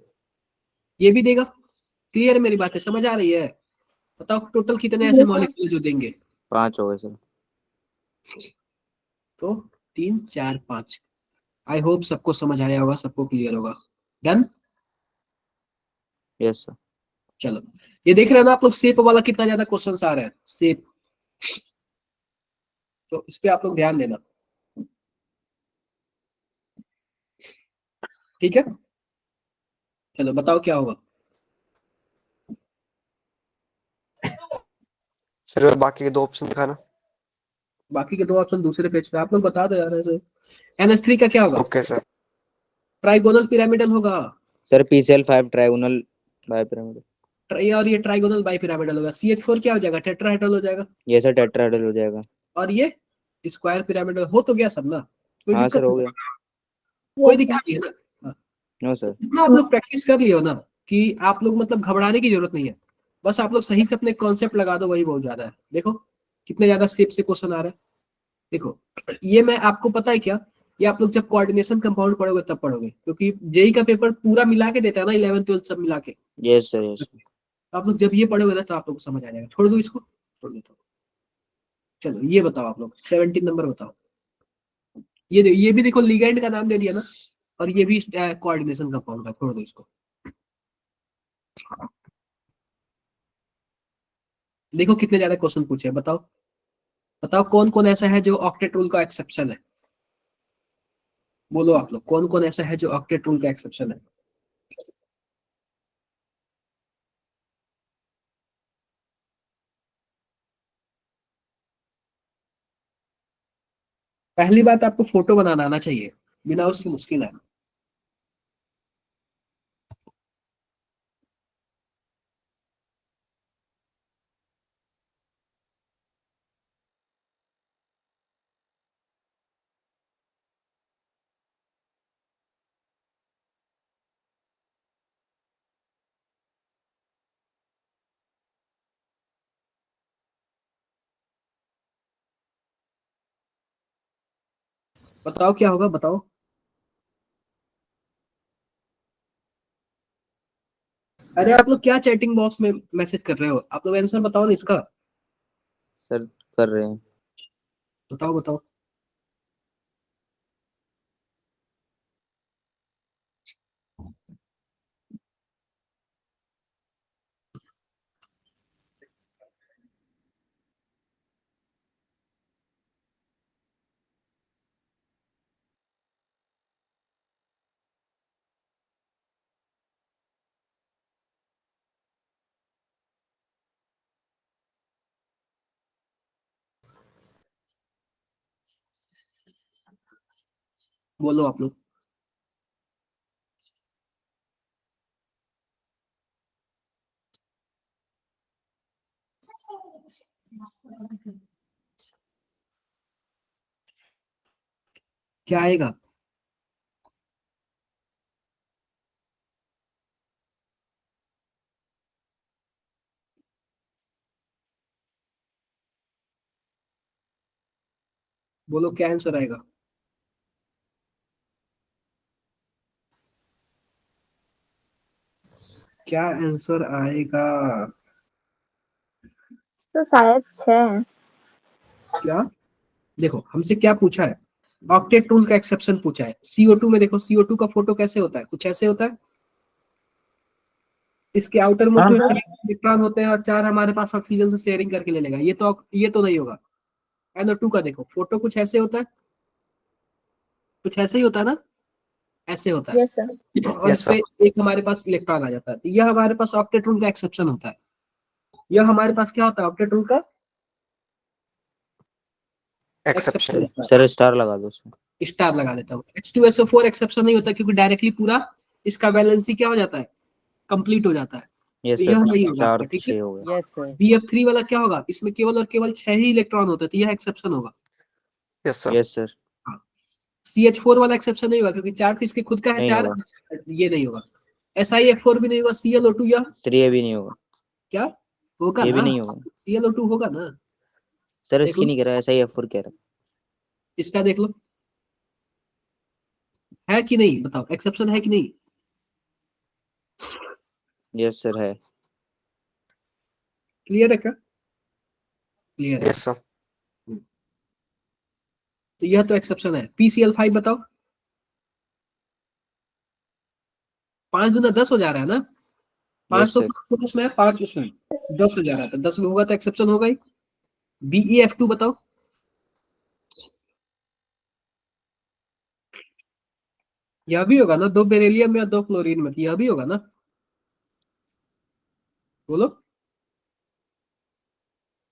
ये भी देगा। क्लियर है मेरी बातें? समझ आ रही है? बताओ टोटल कितने ऐसे मॉलिक्यूल जो देंगे? 5 हो गए सर। तो 3 4 5। आई होप सबको समझ आया होगा, सबको क्लियर होगा। डन। Yes sir. चलो ये देख रहे हो ना आप लोग, शेप वाला कितना ज्यादा क्वेश्चन आ रहा है, शेप। तो इस पे आप लोग ध्यान देना, ठीक है? चलो बताओ क्या होगा। सर बाकी के 2 ऑप्शन दिखाना। बाकी के 2 ऑप्शन दूसरे पेज पे आप लोग बता दो यार ऐसे। NH3 का क्या होगा? Okay sir. ट्राइगोनल पिरामिडल होगा। Sir PCl5 trigonal bipyramidal. और ये ट्राइगोनल बाई पिरामिडल होगा। CH4 क्या हो जाएगा? टेट्राहेड्रल हो जाएगा। ये सर टेट्राहेड्रल हो जाएगा। और ये स्क्वायर पिरामिडल हो तो गया सब ना? कोई हाँ दिक्कत सर हो नहीं? गया। कोई Yes, sir. दिक्कत नहीं है ना? No sir. इतना आप लोग प्रैक्टिस कर लियो ना कि आप लोग मतलब घबराने की जरूरत नहीं है। बस आप लोग सही से अपने कॉन्सेप्ट लगा दो, वही बहुत ज्यादा है। देखो कितने ज्यादा शेप से क्वेश्चन आ रहा है। देखो ये मैं आपको पता है क्या, ये आप लोग जब कोऑर्डिनेशन कंपाउंड पढ़ोगे तब पढ़ोगे, क्योंकि जेई का पेपर पूरा मिला के देता है ना, 11 12 सब मिला के। Yes sir yes. आप लोग जब ये पढ़ोगे ना तो आप लोग को समझ आ जाएगा। छोड़ दो इसको, छोड़ देता हूँ। चलो ये बताओ आप लोग 17 नंबर बताओ। ये भी देखो लिगेंड का नाम दे दिया ना, और ये भी कोऑर्डिनेशन कंपाउंड है। छोड़ दो इसको। देखो कितने ज्यादा क्वेश्चन पूछे हैं, बताओ बताओ कौन कौन ऐसा है जो ऑक्टेट रूल का एक्सेप्शन है। बोलो आप लोग कौन कौन ऐसा है जो ऑक्टेट रूल का एक्सेप्शन है। पहली बात आपको फोटो बनाना आना चाहिए, बिना उसकी मुश्किल है। बताओ क्या होगा, बताओ। अरे आप लोग क्या चैटिंग बॉक्स में मैसेज कर रहे हो, आप लोग आंसर बताओ ना इसका। सर कर रहे हैं। बताओ बताओ। बोलो आप लोग। क्या आएगा। बोलो क्या आंसर आएगा। क्या आंसर आएगा। तो शायद 6। क्या देखो हमसे क्या पूछा है, ऑक्टेट रूल का एक्सेप्शन पूछा है। CO2 में देखो, CO2 का फोटो कैसे होता है, कुछ ऐसे होता है। इसके आउटर मोस्ट में 4 इलेक्ट्रॉन होते हैं और 4 हमारे पास ऑक्सीजन से शेयरिंग करके ले लेगा। ये तो नहीं होगा। NO2 का देखो फोटो कुछ ऐसे होता है, कुछ ऐसे ही होता है ना, ऐसे होता है। Yes sir. और यस इस पे सर। एक हमारे पास इलेक्ट्रॉन आ जाता है। तो यह हमारे पास ऑक्टेट रूल का एक्सेप्शन होता है। यह हमारे पास क्या होता है, ऑक्टेट रूल का एक्सेप्शन एक्सेप्शन। होता सर स्टार लगा दो उसमें। है। स्टार लगा देता हूँ। H2SO4 एक्सेप्शन नहीं होता, क्योंकि डायरेक्टली पूरा इसका वैलेंसी क्या हो जाता है, कंप्लीट हो जाता है। तो यस यह सर नहीं होगा आपका, 4 ठीक है। 6 हो गया। Yes sir. BF3 वाला क्या होगा, इसमें केवल और केवल 6 ही इलेक्ट्रॉन होते हैं, तो यह एक्सेप्शन होगा। Yes sir. यस सर हाँ। CH4 वाला एक्सेप्शन नहीं होगा, क्योंकि 4 किसके खुद का है, नहीं 4। होगा। ये नहीं होगा। SiF4 भी नहीं होगा। ClO2 यह सर ये भी नहीं होगा। क्या होगा ये भी ना, नहीं होगा। ClO2 होगा ना। सर देख इसकी लो नहीं कह रहा, ऐसा ही F4 कह रहा इसका, देख लो है कि नहीं, बताओ एक्सेप्शन है कि नहीं। है। यस सर है। क्लियर है क्या, क्लियर है। Yes sir. तो यह तो एक्सेप्शन है। PCl5 बताओ। 5 दूना 10 हो जा रहा है ना। 5 यस तो सर। फिर उसमें है, 5 उसमें 10 हो जा रहा था। 10 में होगा तो एक्सेप्शन होगा ही। BeF2 बताओ। यह भी होगा ना, 2 बेरिलियम या 2 फ्लोरीन में, तो यह भी होगा ना। बोलो।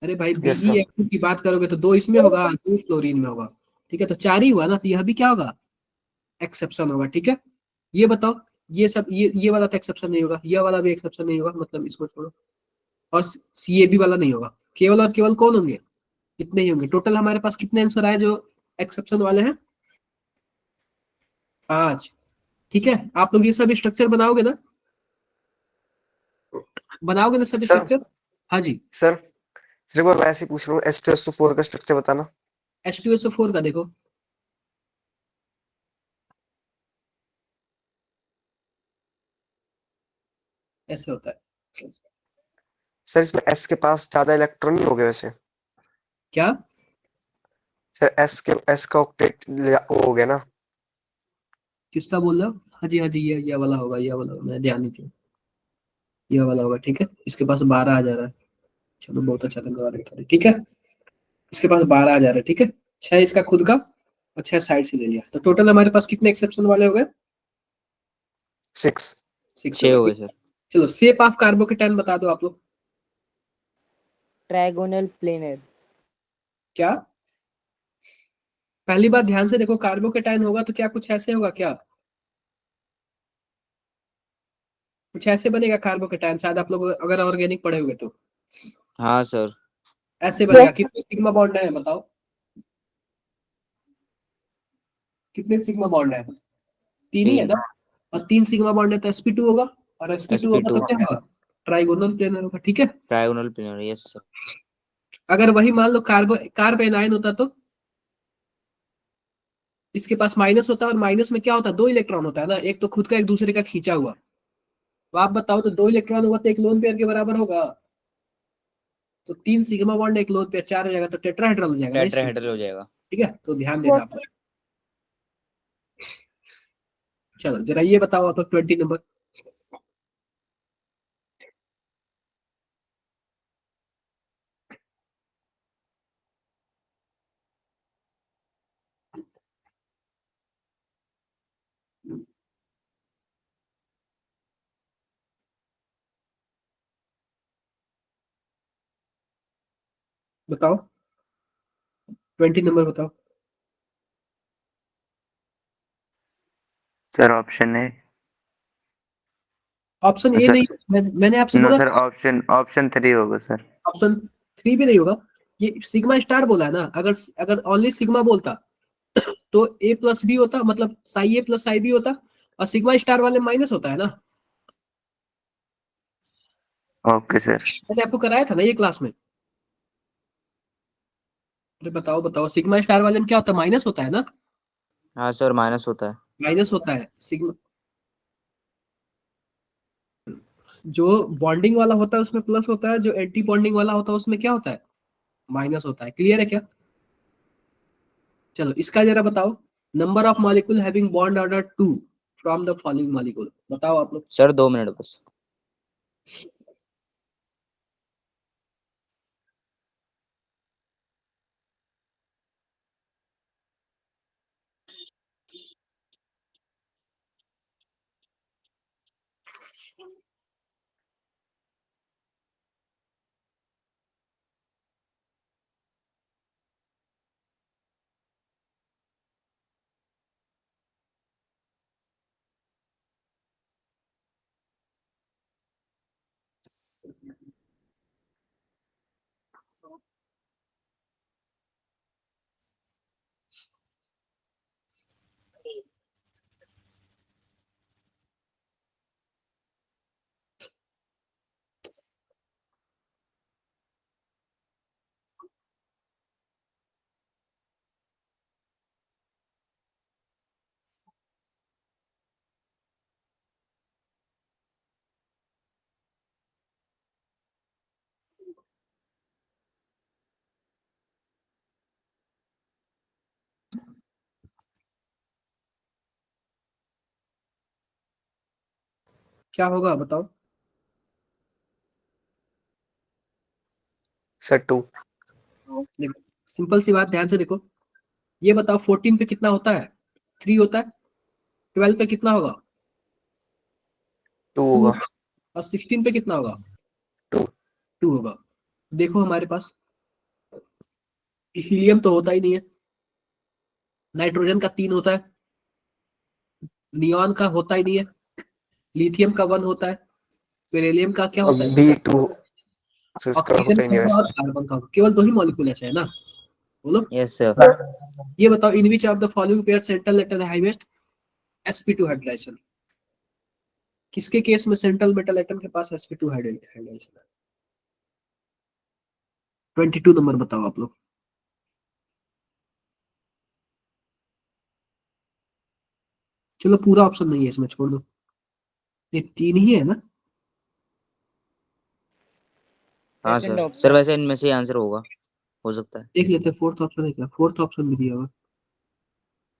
अरे भाई यस सर। BeF2 की बात करोगे तो 2 इसमें होगा, 2 फ्लोरीन में होगा। ठीक है, तो 4 ही हुआ ना, तो यह भी क्या होगा, एक्सेप्शन होगा। ठीक है, ये बताओ। ये सब ये वाला तो एक्सेप्शन नहीं होगा, यह वाला भी एक्सेप्शन नहीं होगा, मतलब इसको छोड़ो। और CAB वाला नहीं होगा। केवल और केवल कौन होंगे, कितने ही होंगे। टोटल हमारे पास कितने आंसर आए जो एक्सेप्शन वाले हैं, 5। ठीक है, आप लोग ये सब स्ट्रक्चर बनाओगे ना, बनाओगे ना सब सर स्ट्रक्चर। हाँ जी। सर सिर्फ मैं वैसे ही पूछ रहा हूँ, H2SO4 का स्ट्रक्चर बताना। H2SO4 का देखो, ऐसे होता है। सर इसमें एस के पास ज्यादा इलेक्ट्रॉन नहीं हो गए वैसे? क्या? सर एस का ऑक्टेट हो गया ना? किसका बोल रहे हो? हाँ जी हाँ जी, ये वाला होगा, ये वाला होगा, मैं ध्यान नहीं दिया। ये वाला होगा, ठीक है। इसके पास 12 आ जा रहा है। चलो बहुत अच्छा लगा वाला, ठीक है। इसके पास 12 आ जा रहा है, ठीक है। 6 इसका खुद का और 6 साइड से ले लिया, तो टोटल हमारे पास कितने एक्सेप्शन वाले हो गए? 6। 6 6 हो हो गए, गए ठीक है। सर। चलो शेप ऑफ कार्बोकेटाइन बता दो आप लोग। Trigonal planar. क्या? पहली बात ध्यान से देखो, कार्बोकेटाइन होगा तो क्या कुछ ऐसे होगा क्या? कुछ ऐसे बनेगा कार्बोकेटाइन, शायद आप लोग अगर ऑर्गेनिक पढ़े हुए तो हाँ सर। ऐसे बनेगा। Yes. कितने सिग्मा बॉन्ड है बताओ? कितने सिग्मा बॉन्ड है? 3 ही है 3। ना। और 3 सिग्मा बॉन्ड है तो sp2 होगा, और sp2 होगा तो sp2 क्या होगा? ट्राइगोनल प्लेनर होगा, ठीक है। Trigonal planar, yes sir. अगर वही मान लो कार्ब एनायन होता तो इसके पास माइनस होता, और माइनस में क्या होता? 2 इलेक्ट्रॉन होता है ना, एक तो खुद का एक दूसरे का खींचा हुआ। तो आप बताओ, तो 2 इलेक्ट्रॉन होगा तो एक लोन पेयर के बराबर होगा। तो 3 सिग्मा बॉन्ड एक लोन पेयर 4 हो जाएगा, तो टेट्राहेड्रल हो जाएगा ना इसमें, टेट्राहेड्रल हो जाएगा। ठीक है। तो ध्यान देना आप लोग। चलो जरा ये बताओ आप 20 नंबर। बताओ 20 नंबर बताओ। सर ऑप्शन है। ऑप्शन ए सर नहीं, मैंने आपसे नो बोला सर, था। ऑप्शन 3 होगा सर। ऑप्शन 3 भी नहीं होगा। ये सिग्मा स्टार बोला है ना, अगर अगर ओनली सिग्मा बोलता तो ए प्लस बी होता, मतलब साई ए प्लस साई बी होता, और सिग्मा स्टार वाले माइनस होता है ना। Okay sir. मैंने आपको कराया था ना ये क्लास में। अरे बताओ बताओ, सिग्मा स्टार वाले में क्या होता है? माइनस होता है ना। हाँ सर, माइनस होता है। माइनस होता है सिग्मा। जो बॉन्डिंग वाला होता है उसमें प्लस होता है, जो एंटी बॉन्डिंग वाला होता है उसमें क्या होता है? माइनस होता है। क्लियर है क्या? चलो इसका जरा बताओ। Number of molecule having bond order 2 from the following molecule, बताओ आप लोग। सर 2 मिनट बस। क्या होगा बताओ? सर 2। देखो सिंपल सी बात, ध्यान से देखो। ये बताओ 14 पे कितना होता है? 3 होता है। 12 पे कितना होगा? 2 2 होगा। होगा। और 16 पे कितना होगा? 2। 2 होगा। देखो हमारे पास हीलियम तो होता ही नहीं है। नाइट्रोजन का 3 होता है। नियॉन का होता ही नहीं है। लिथियम का 1 होता है। बेरिलियम का क्या अब होता है? बी 2 से इसका ऑक्सीजन होता ही का नहीं होगा और वैसे। कार्बन का होगा। केवल 2 ही मॉलिक्यूल ऐसे है ना, बोलो। Yes sir. ये बताओ, in which of the following pair central letter highest sp2 hybridization? किसके केस में सेंट्रल मेटल एटम के पास sp2 हाइब्रिडाइजेशन है? 22 नंबर बताओ आप लोग। चलो पूरा ऑप्शन नहीं है इसमें, छोड़ दो। ये 3 ही है ना। हाँ सेकंड सर ऑप्शन। सर वैसे इनमें से आंसर होगा, हो सकता है। देख लेते हैं फोर्थ ऑप्शन है क्या, फोर्थ ऑप्शन भी दिया हुआ।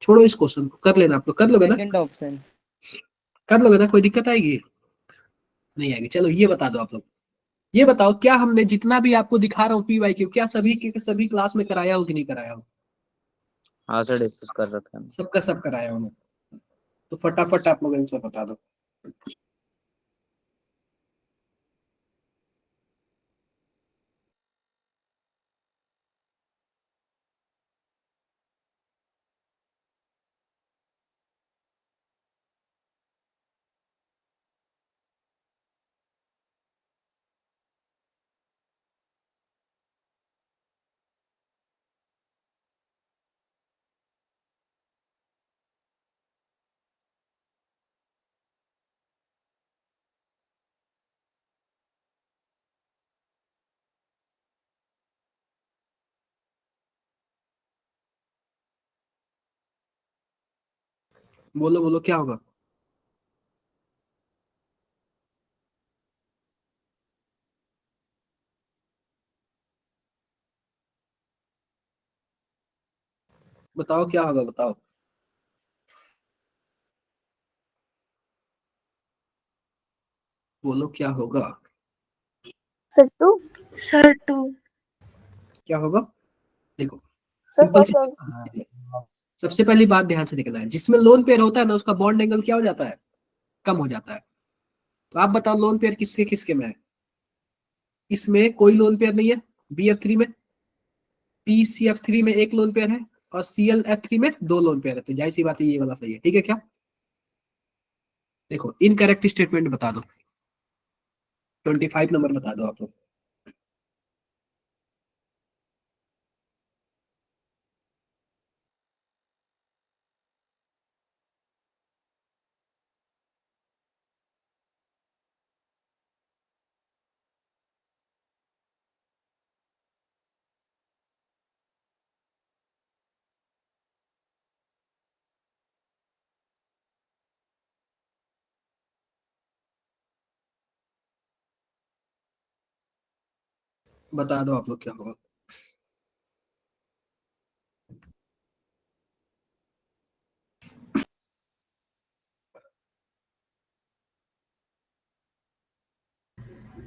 छोड़ो इस क्वेश्चन को, कर लेना आप लोग, कर लोगे ना, सेकंड ऑप्शन। कर लोगे ना, कोई दिक्कत आएगी? नहीं आएगी। चलो ये बता दो आप लोग, ये बताओ क्या हमने जितना भी आपको दिखा रहा हूँ PYQ, क्या सभी के सभी क्लास में कराया हो कि नहीं कराया हो? हाँ सर डिस्कस कर रखा है। सबका सब कराया हूँ। तो फटाफट आप लोग आंसर बता दो। बोलो बोलो क्या होगा? बताओ क्या होगा, बताओ। बोलो क्या होगा, सर 2। सर 2। क्या होगा? देखो सर सिंपल सी सेकंड। बात है। सबसे पहली बात ध्यान से देखना है, जिसमें लोन पेयर होता है ना उसका बॉन्ड एंगल क्या हो जाता है, कम हो जाता है। तो आप बताओ लोन पेयर किसके किसके में है? इसमें कोई लोन पेयर नहीं है BF3 में, PCF3 में एक लोन पेयर है, और CLF3 में दो लोन पेयर है। तो जाहिर सी बात है ये वाला सही है, ठीक है क्या? देखो इनकरेक्ट स्टेटमेंट बता दो, 25 नंबर बता दो आप लोग। बता दो आप लोग क्या होगा।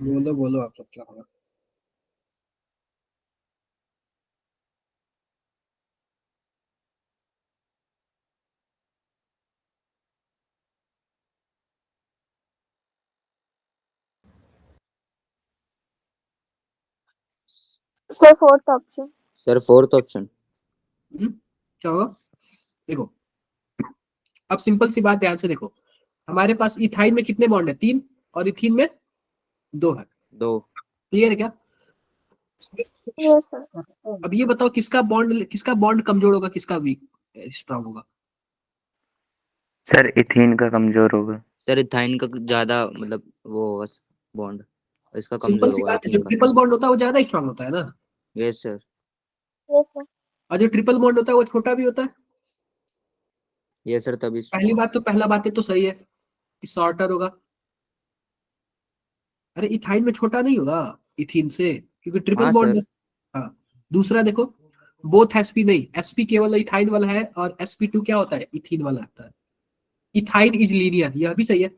बोलो बोलो आप लोग क्या होगा। Sir fourth option. Sir fourth option. क्या होगा? देखो अब सिंपल सी बात ध्यान से देखो, हमारे पास इथाइन में कितने बॉन्ड है, 3, और इथीन में 2 है। 2। क्लियर है क्या? Yes sir. अब ये बताओ किसका बॉन्ड कमजोर होगा, किसका वीक स्ट्रांग होगा? सर इथीन का कमजोर होगा। सर इथाइन का ज्यादा मतलब वो होगा बॉन्ड, इसका सिंपल कमजोर सी होगा बात है, जो इथीन का। ट्रिपल बॉन्ड होता है वो ज्यादा स्ट्रांग होता है ना, यस सर। Yes sir. और जो ट्रिपल बॉन्ड होता है वो छोटा भी होता है। यस सर तभी। पहला बात है तो सही है कि शॉर्टर होगा। अरे इथाइन में छोटा नहीं होगा इथीन से, क्योंकि ट्रिपल हाँ बॉन्ड है। सर। हाँ। दूसरा देखो, बोथ sp नहीं, sp केवल इथाइन वाला है, और sp2 क्या होता है, इथीन वाला होता है। इथाइन इज लीनियर, यह भी सही है।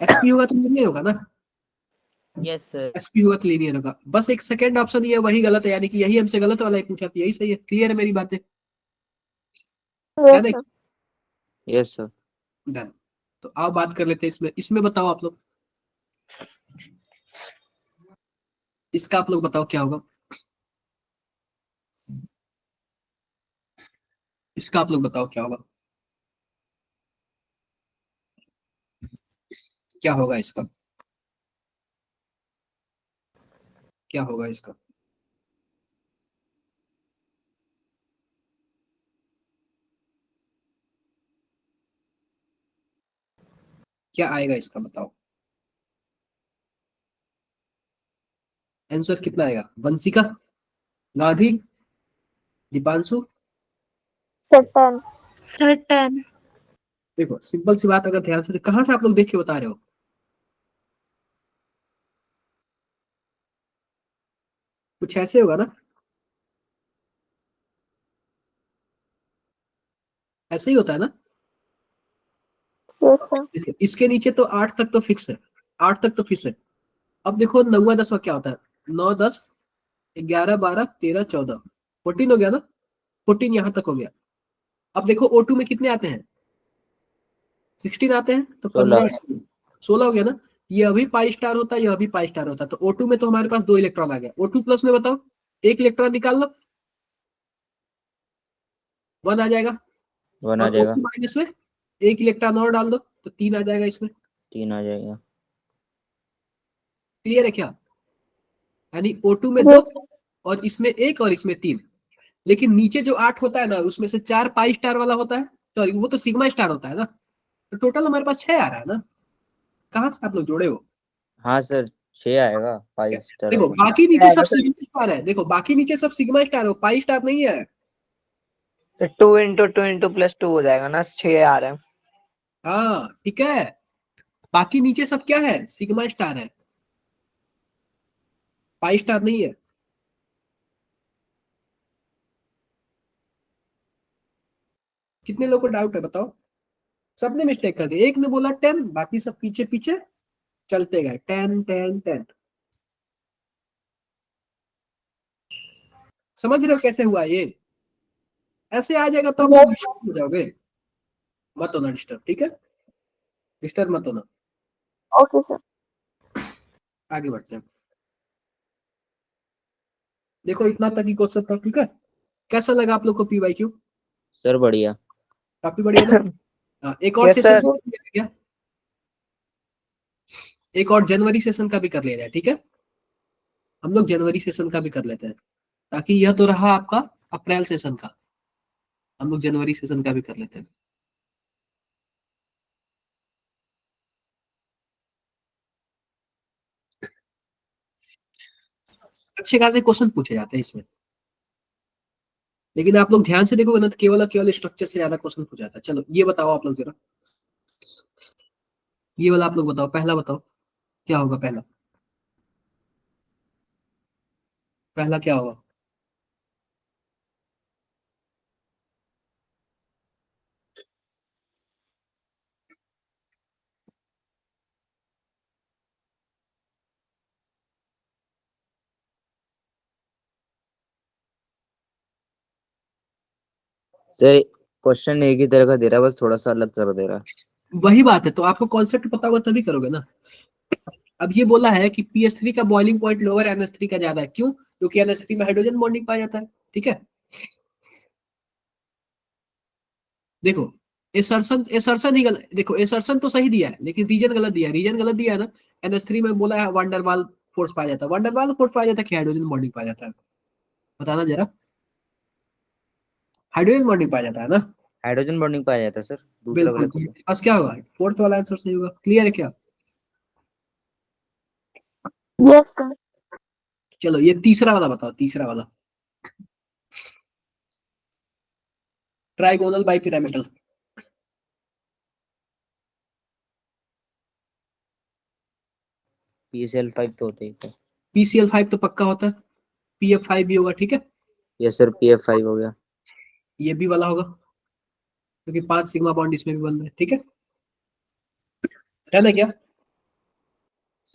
sp होगा तो लीनियर होगा ना, यस सर। sp होगा तो लीनियर होगा। बस एक सेकंड ऑप्शन ये वही गलत है, यानी कि यही हमसे गलत वाला ही पूछा था, यही सही है। क्लियर है मेरी बातें? Yes sir. Yes sir. Done. तो आओ बात कर लेते हैं इसमें, इसमें बताओ आप लोग, इसका आप लोग बताओ क्या होगा, इसका आप लोग बताओ क्या होगा, क्या होगा इसका, क्या होगा इसका? क्या आएगा इसका बताओ? आंसर कितना आएगा? वंशिका, गांधी, दीपांशु? सर 10। सर 10। देखो सिंपल सी बात, अगर ध्यान से कहाँ से आप लोग देख के बता रहे हो? कुछ ऐसे होगा ना, ऐसे ही होता है ना। Yes, sir. इसके नीचे तो 8 तक तो फिक्स है, 8 तक तो फिक्स है। अब देखो 9वां 10वां क्या होता है, 9 10 11 12 13 14, 14 हो गया ना, 14 यहाँ तक हो गया। अब देखो O2 में कितने आते हैं, 16 आते हैं, तो 16। 15 16 हो गया ना। ये अभी पाई स्टार होता है, ये अभी पाई स्टार होता है, तो O2 में तो हमारे पास 2 इलेक्ट्रॉन आ गया। O2 प्लस में बताओ, एक इलेक्ट्रॉन निकाल लो, 1 आ जाएगा। 1 आ और जाएगा, O2 माइनस में एक इलेक्ट्रॉन और डाल दो, तो 3 आ जाएगा इसमें। 3 आ जाएगा। क्लियर है क्या? यानी O2 में Yes, 2 और इसमें 1 और इसमें 3। लेकिन नीचे जो 8 होता है ना, उसमें से 4 पाई स्टार वाला होता है, सॉरी वो तो सिग्मा स्टार होता है ना। तो टोटल हमारे पास 6 आ रहा है ना। कहाँ से आप लोग जोड़े हो? हाँ सर, 6 आएगा पाई स्टार देखो वाला। बाकी नीचे सब सिग्मा स्टार है, देखो बाकी नीचे सब सिग्मा स्टार है, पाई स्टार नहीं है। तो 2 × 2 × +2 हो जाएगा ना, 6 आ रहा है। हाँ ठीक है, बाकी नीचे सब क्या है, सिग्मा स्टार है, पाई स्टार नहीं है। कितने लोगों को डाउट है बताओ? सबने मिस्टेक कर दी, एक ने बोला 10, बाकी सब पीछे पीछे चलते गए 10 10 10। समझ रहे हो कैसे हुआ ये? ऐसे आ जाएगा तो आप लोग yes, डिस्टर्ब हो जाओगे। मत होना डिस्टर्ब, ठीक है, डिस्टर्ब मत होना। okay, sir. आगे बढ़ते हैं। देखो इतना तक ही क्वेश्चन था, ठीक है। कैसा लगा आप लोग को PYQ? सर बढ़िया। काफी बढ़िया ना। हाँ, एक और Yes, सेशन sir. क्या, एक और जनवरी सेशन का भी कर लिया जाए, ठीक है। हम लोग जनवरी सेशन का भी कर लेते हैं, ताकि यह तो रहा आपका अप्रैल सेशन का, हम लोग जनवरी सेशन का भी कर लेते हैं। अच्छे खासे क्वेश्चन पूछे जाते हैं इसमें, लेकिन आप लोग ध्यान से देखोगे ना तो केवल और केवल स्ट्रक्चर से ज्यादा क्वेश्चन पूछा जाता है। चलो ये बताओ आप लोग जरा, ये वाला आप लोग बताओ, पहला बताओ क्या होगा, पहला पहला क्या होगा? सर क्वेश्चन एक ही तरह का दे रहा है, बस थोड़ा सा अलग कर दे रहा है। वही बात है, तो आपको कॉन्सेप्ट पता होगा तभी करोगे ना। अब ये बोला है कि PS3 का बॉइलिंग पॉइंट लोअर NH3 का ज्यादा है, क्यों? क्योंकि NH3 में हाइड्रोजन बॉन्डिंग पाया जाता है, ठीक है। देखो एसर्शन एसर्शन ही गलत, देखो एसर्शन तो सही दिया है लेकिन रीजन गलत दिया है, रीजन गलत दिया है ना। NH3 में बोला है वंडरवाल फोर्स पाया जाता है, वंडरवाल फोर्स पाया जाता है कि हाइड्रोजन बॉन्डिंग पाया जाता है, बताना जरा। हाइड्रोजन बॉन्डिंग पाया जाता है ना। हाइड्रोजन बॉन्डिंग पाया जाता है सर, दूसरा बिल्कुल, गलत होगा। बस क्या होगा, फोर्थ वाला आंसर सही होगा। क्लियर है क्या? Yes, sir. चलो ये तीसरा वाला बताओ, तीसरा वाला ट्राइगोनल बाइपिरामिडल। PCl5 तो होते ही थे। PCl5 तो पक्का होता है, PF5 भी होगा, ठीक है। यस सर, PF5 हो गया। ये भी वाला होगा, क्योंकि 5 सिग्मा बॉन्ड इसमें भी बन रहे हैं, ठीक है ना क्या?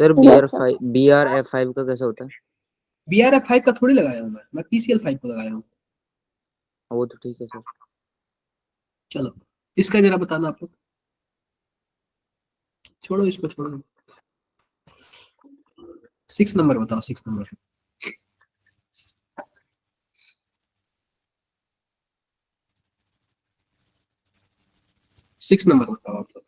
Sir Yes, sir. BRF5 का कैसा होता है? BRF5 का थोड़ी लगाया हूँ मैं PCl5 को लगाया हूँ। वो तो ठीक है सर। चलो इसका जरा बताना आप लोग, छोड़ो इसको, छोड़ो। 6 नंबर बताओ, 6 नंबर, 6 नंबर बताओ आप लोग।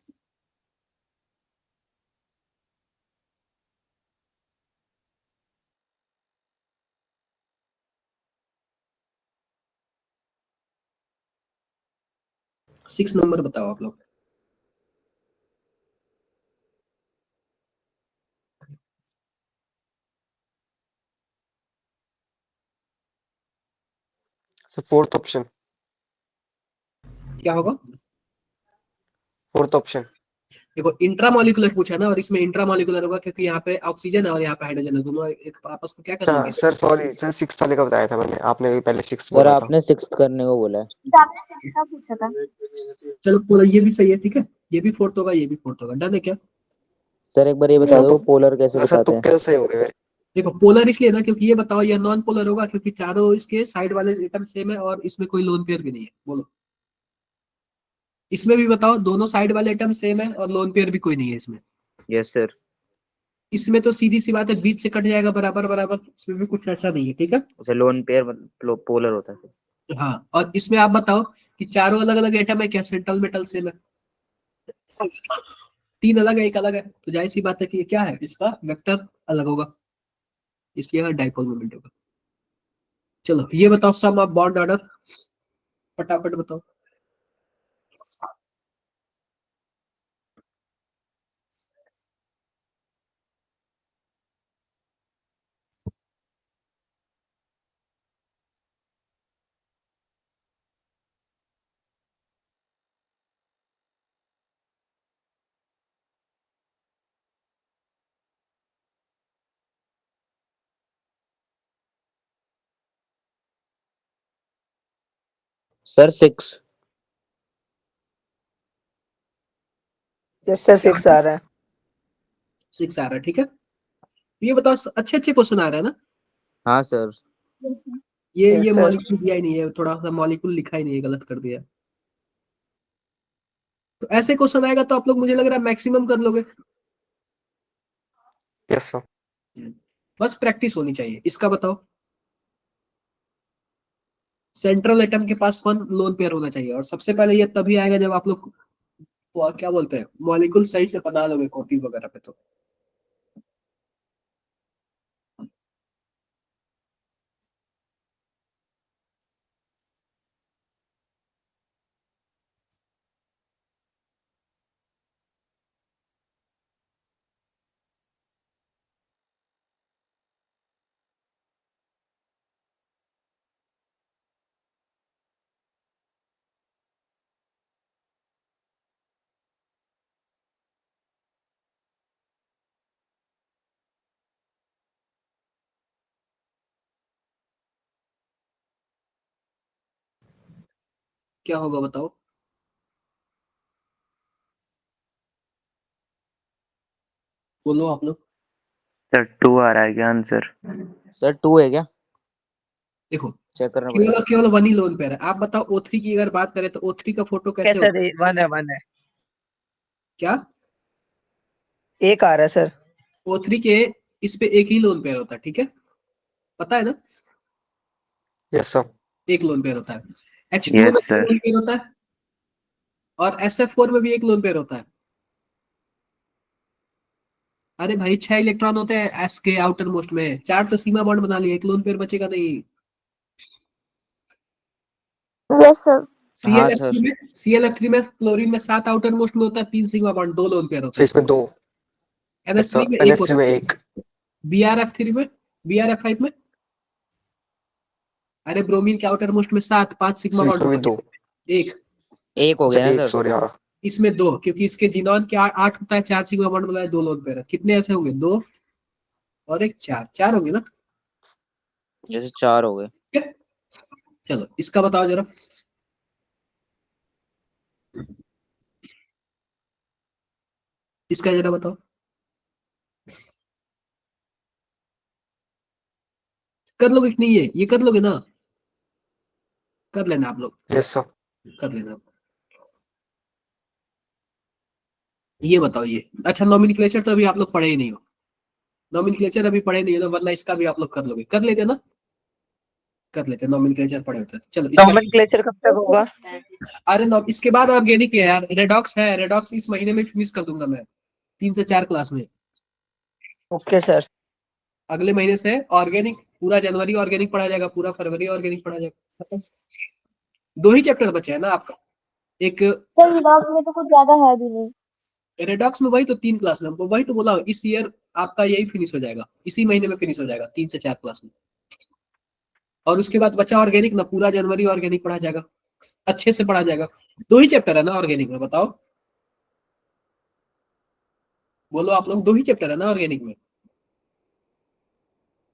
सिक्स नंबर बताओ आप लोग। So fourth option. क्या होगा? Fourth option. देखो इंट्रामोलिकुलर पूछा ना, और इसमें इंट्रामोलिकुलर होगा क्योंकि यहाँ पे ऑक्सीजन है और यहाँ पे हाइड्रोजन है, दोनों एक आपस में क्या कर अच्छा लेंगे। सर सॉरी सर, 6 वाले का बताया था मैंने, आपने पहले 6 सर बोला था। आपने 6 करने को बोला है। आपने 6 का पूछा था। चलो बोलो, ये भी सही है, ठीक है, ये भी फोर्थ होगा, ये भी फोर्थ होगा, डन है क्या। सर एक बार ये बता दो पोलर कैसे सर बताते हैं। तुक्के तो सही हो गए मेरे। देखो पोलर इसलिए ना क्योंकि ये बताओ ये नॉन पोलर होगा क्योंकि चारों इसके साइड वाले एटम सेम है और इसमें कोई लोन पेयर भी नहीं है। बोलो इसमें भी बताओ, दोनों साइड वाले एटम सेम है और लोन पेयर भी कोई नहीं है इसमें। Yes sir. इसमें तो सीधी सी बात है, बीच से कट जाएगा बराबर बराबर, इसमें भी कुछ ऐसा नहीं है, ठीक है। उसे लोन पेयर मतलब पोलर होता है। हाँ, और इसमें आप बताओ कि चारों अलग अलग एटम है क्या, सेंट्रल मेटल सेम है, 3 अलग है 1 अलग है, तो जाहिर सी बात है कि ये क्या है, इसका वेक्टर अलग होगा, इसलिए डाइपोल मोमेंट होगा। चलो ये बताओ सम ऑफ बॉन्ड ऑर्डर, फटाफट बताओ। सर 6। यस सर 6 आ रहा है। 6 आ रहा है, ठीक है। ये बताओ, अच्छे अच्छे क्वेश्चन आ रहे हैं ना। हाँ सर। ये Yes, sir. मॉलिक्यूल दिया ही नहीं है, थोड़ा सा मॉलिक्यूल लिखा ही नहीं है, गलत कर दिया। तो ऐसे क्वेश्चन आएगा तो आप लोग मुझे लग रहा है मैक्सिमम कर लोगे। Yes sir. बस प्रैक्टिस होनी चाहिए। इसका बताओ, सेंट्रल एटम के पास 1 लोन पेयर होना चाहिए, और सबसे पहले ये तभी आएगा जब आप लोग वो क्या बोलते हैं मॉलिक्यूल सही से बना लोगे कॉपी वगैरह पे। तो क्या होगा बताओ, बोलो आप लोग। सर 2 आ रहा है क्या आंसर? सर 2 है क्या, देखो चेक करना केवल पड़ेगा। और केवल 1 ही लोन पेयर है। आप बताओ O3 की अगर बात करें तो O3 का फोटो कैसे सर होगा। 1 है। क्या एक आ रहा है सर। O3 के इस पे एक ही लोन पेयर होता है, ठीक है, पता है ना, यस सर। एक लोन पेयर होता है। H2O में यस भी सर। लोन पेयर होता है और SF4 में भी एक लोन पेयर होता है। अरे भाई 6 इलेक्ट्रॉन होते हैं एस के आउटर मोस्ट में, 4 तो सीमा बॉन्ड बना लिए, एक लोन पेयर बचेगा नहीं। Yes sir. हाँ सर। ClF3 में क्लोरीन में 7 आउटर मोस्ट में होता है, 3 सिग्मा बॉन्ड, 2 लोन पेयर होता सर है इसमें इसमें। 2। यस NH3 सर, में एक NH3 होता में है, 1। BrF3 में, BrF5 में, अरे ब्रोमीन के आउटर मोस्ट में 7, 5 सिग्मा सर बॉन्ड इसमें भी होता 2। है, एक एक हो अच्छा गया ना 1 सर। सॉरी, हाँ। इसमें 2, क्योंकि इसके जिनॉन के 8 होता है, 4 सिग्मा बॉन्ड बनाए, 2 लोन पेयर है। कितने ऐसे होंगे, 2 और एक 4, 4 होंगे ना। जैसे 4 हो गए। ठीक है? चलो इसका बताओ जरा, इसका जरा बताओ, कर लोगे कि नहीं, ये कर लोगे ना, कर लेना आप लोग, यस सर। कर लेना। ये बताओ ये, अच्छा नॉमेनक्लेचर तो अभी आप लोग पढ़े ही नहीं हो, नॉमेनक्लेचर अभी पढ़े नहीं हो तो वरना इसका भी आप लोग कर लोगे, कर लेते ना, कर लेते, नॉमेनक्लेचर पढ़े होते हैं। चलो इसका, नोमेनक्लेचर कब तक होगा? अरे इसके बाद ऑर्गेनिक है यार, रेडॉक्स है, रेडॉक्स इस महीने में फिनिश कर दूंगा मैं, 3 से 4 क्लास में। Okay sir. अगले महीने से ऑर्गेनिक, पूरा जनवरी ऑर्गेनिक पढ़ा जाएगा, पूरा फरवरी ऑर्गेनिक पढ़ा जाएगा। 2 ही चैप्टर बचे है ना आपका, एक सर विभाग में तो कुछ ज्यादा है भी नहीं। रेडॉक्स में, वही तो 3 क्लास में, वही तो बोला इस ईयर आपका यही फिनिश हो जाएगा, इसी महीने में फिनिश हो जाएगा 3 से 4 क्लास में। और उसके बाद बचा ऑर्गेनिक ना, पूरा जनवरी ऑर्गेनिक पढ़ा जाएगा, अच्छे से पढ़ा जाएगा। 2 ही चैप्टर है ना ऑर्गेनिक में, बताओ। बोलो आप लोग, 2 ही चैप्टर है ना ऑर्गेनिक में?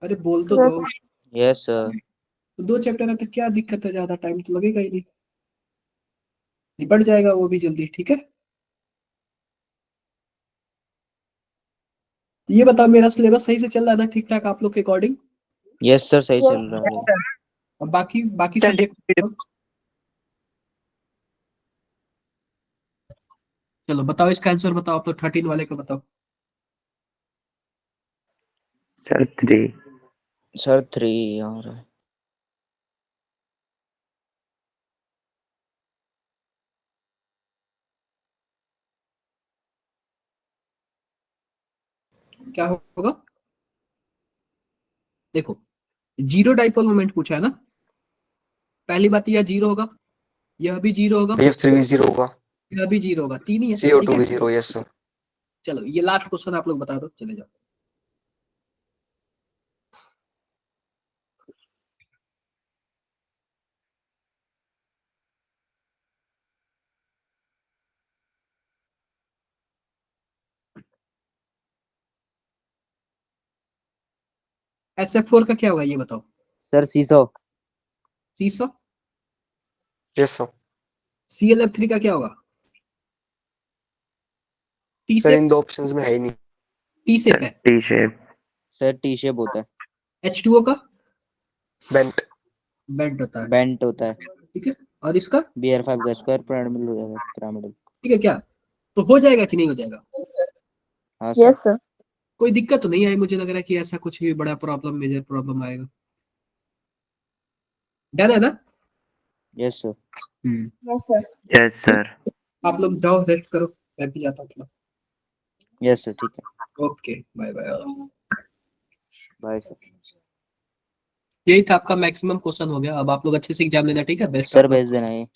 अरे बोल तो Yes, दो। Yes sir. तो 2 चैप्टर है तो क्या दिक्कत है, ज्यादा टाइम तो लगेगा ही नहीं, निपट जाएगा वो भी जल्दी, ठीक है। ये बताओ मेरा सिलेबस सही से चल रहा है ना, ठीक ठाक आप लोग के अकॉर्डिंग? यस सर सही Yes, चल रहा है। और बाकी बाकी सर, सब्जेक्ट चलो बताओ, इसका आंसर बताओ आप लोग, 13 वाले का बताओ। सर 3। सर 3 और क्या होगा? देखो, जीरो डाइपोल मोमेंट पूछा है ना, पहली बात यह जीरो होगा, यह भी जीरो होगा, BF3 भी 0 होगा, यह भी जीरो होगा, 3 ही है, ठीक CO2 भी है। 0, यस सर। चलो ये लास्ट क्वेश्चन आप लोग बता दो, चले जाओ। SF4 का क्या होगा ये बताओ? Sir seesaw. Seesaw. Yes sir. ClF3 का क्या होगा? T sir shape. इन 2 ऑप्शंस में है ही नहीं। टी सेप सर है। T shape. Sir T shape होता है। H2O का बेंट। बेंट होता है, बेंट होता है। ठीक है। और इसका BR5 का स्क्वायर पिरामिडल हो जाएगा, पिरामिडल। ठीक है क्या? तो हो जाएगा कि नहीं हो जाएगा? हाँ सर। yes, sir. कोई दिक्कत तो नहीं आई, मुझे लग रहा है कि ऐसा कुछ भी बड़ा प्रॉब्लम, मेजर प्रॉब्लम आएगा। डन है ना? Yes sir. Yes, sir. Yes sir. आप लोग जाओ, रेस्ट करो, मैं भी जाता हूँ थोड़ा। यस सर ठीक है। Okay, bye bye. Bye sir. यही था आपका मैक्सिमम क्वेश्चन हो गया, अब आप लोग अच्छे से एग्जाम लेना, ठीक है। बेस्ट सर भेज देना ये।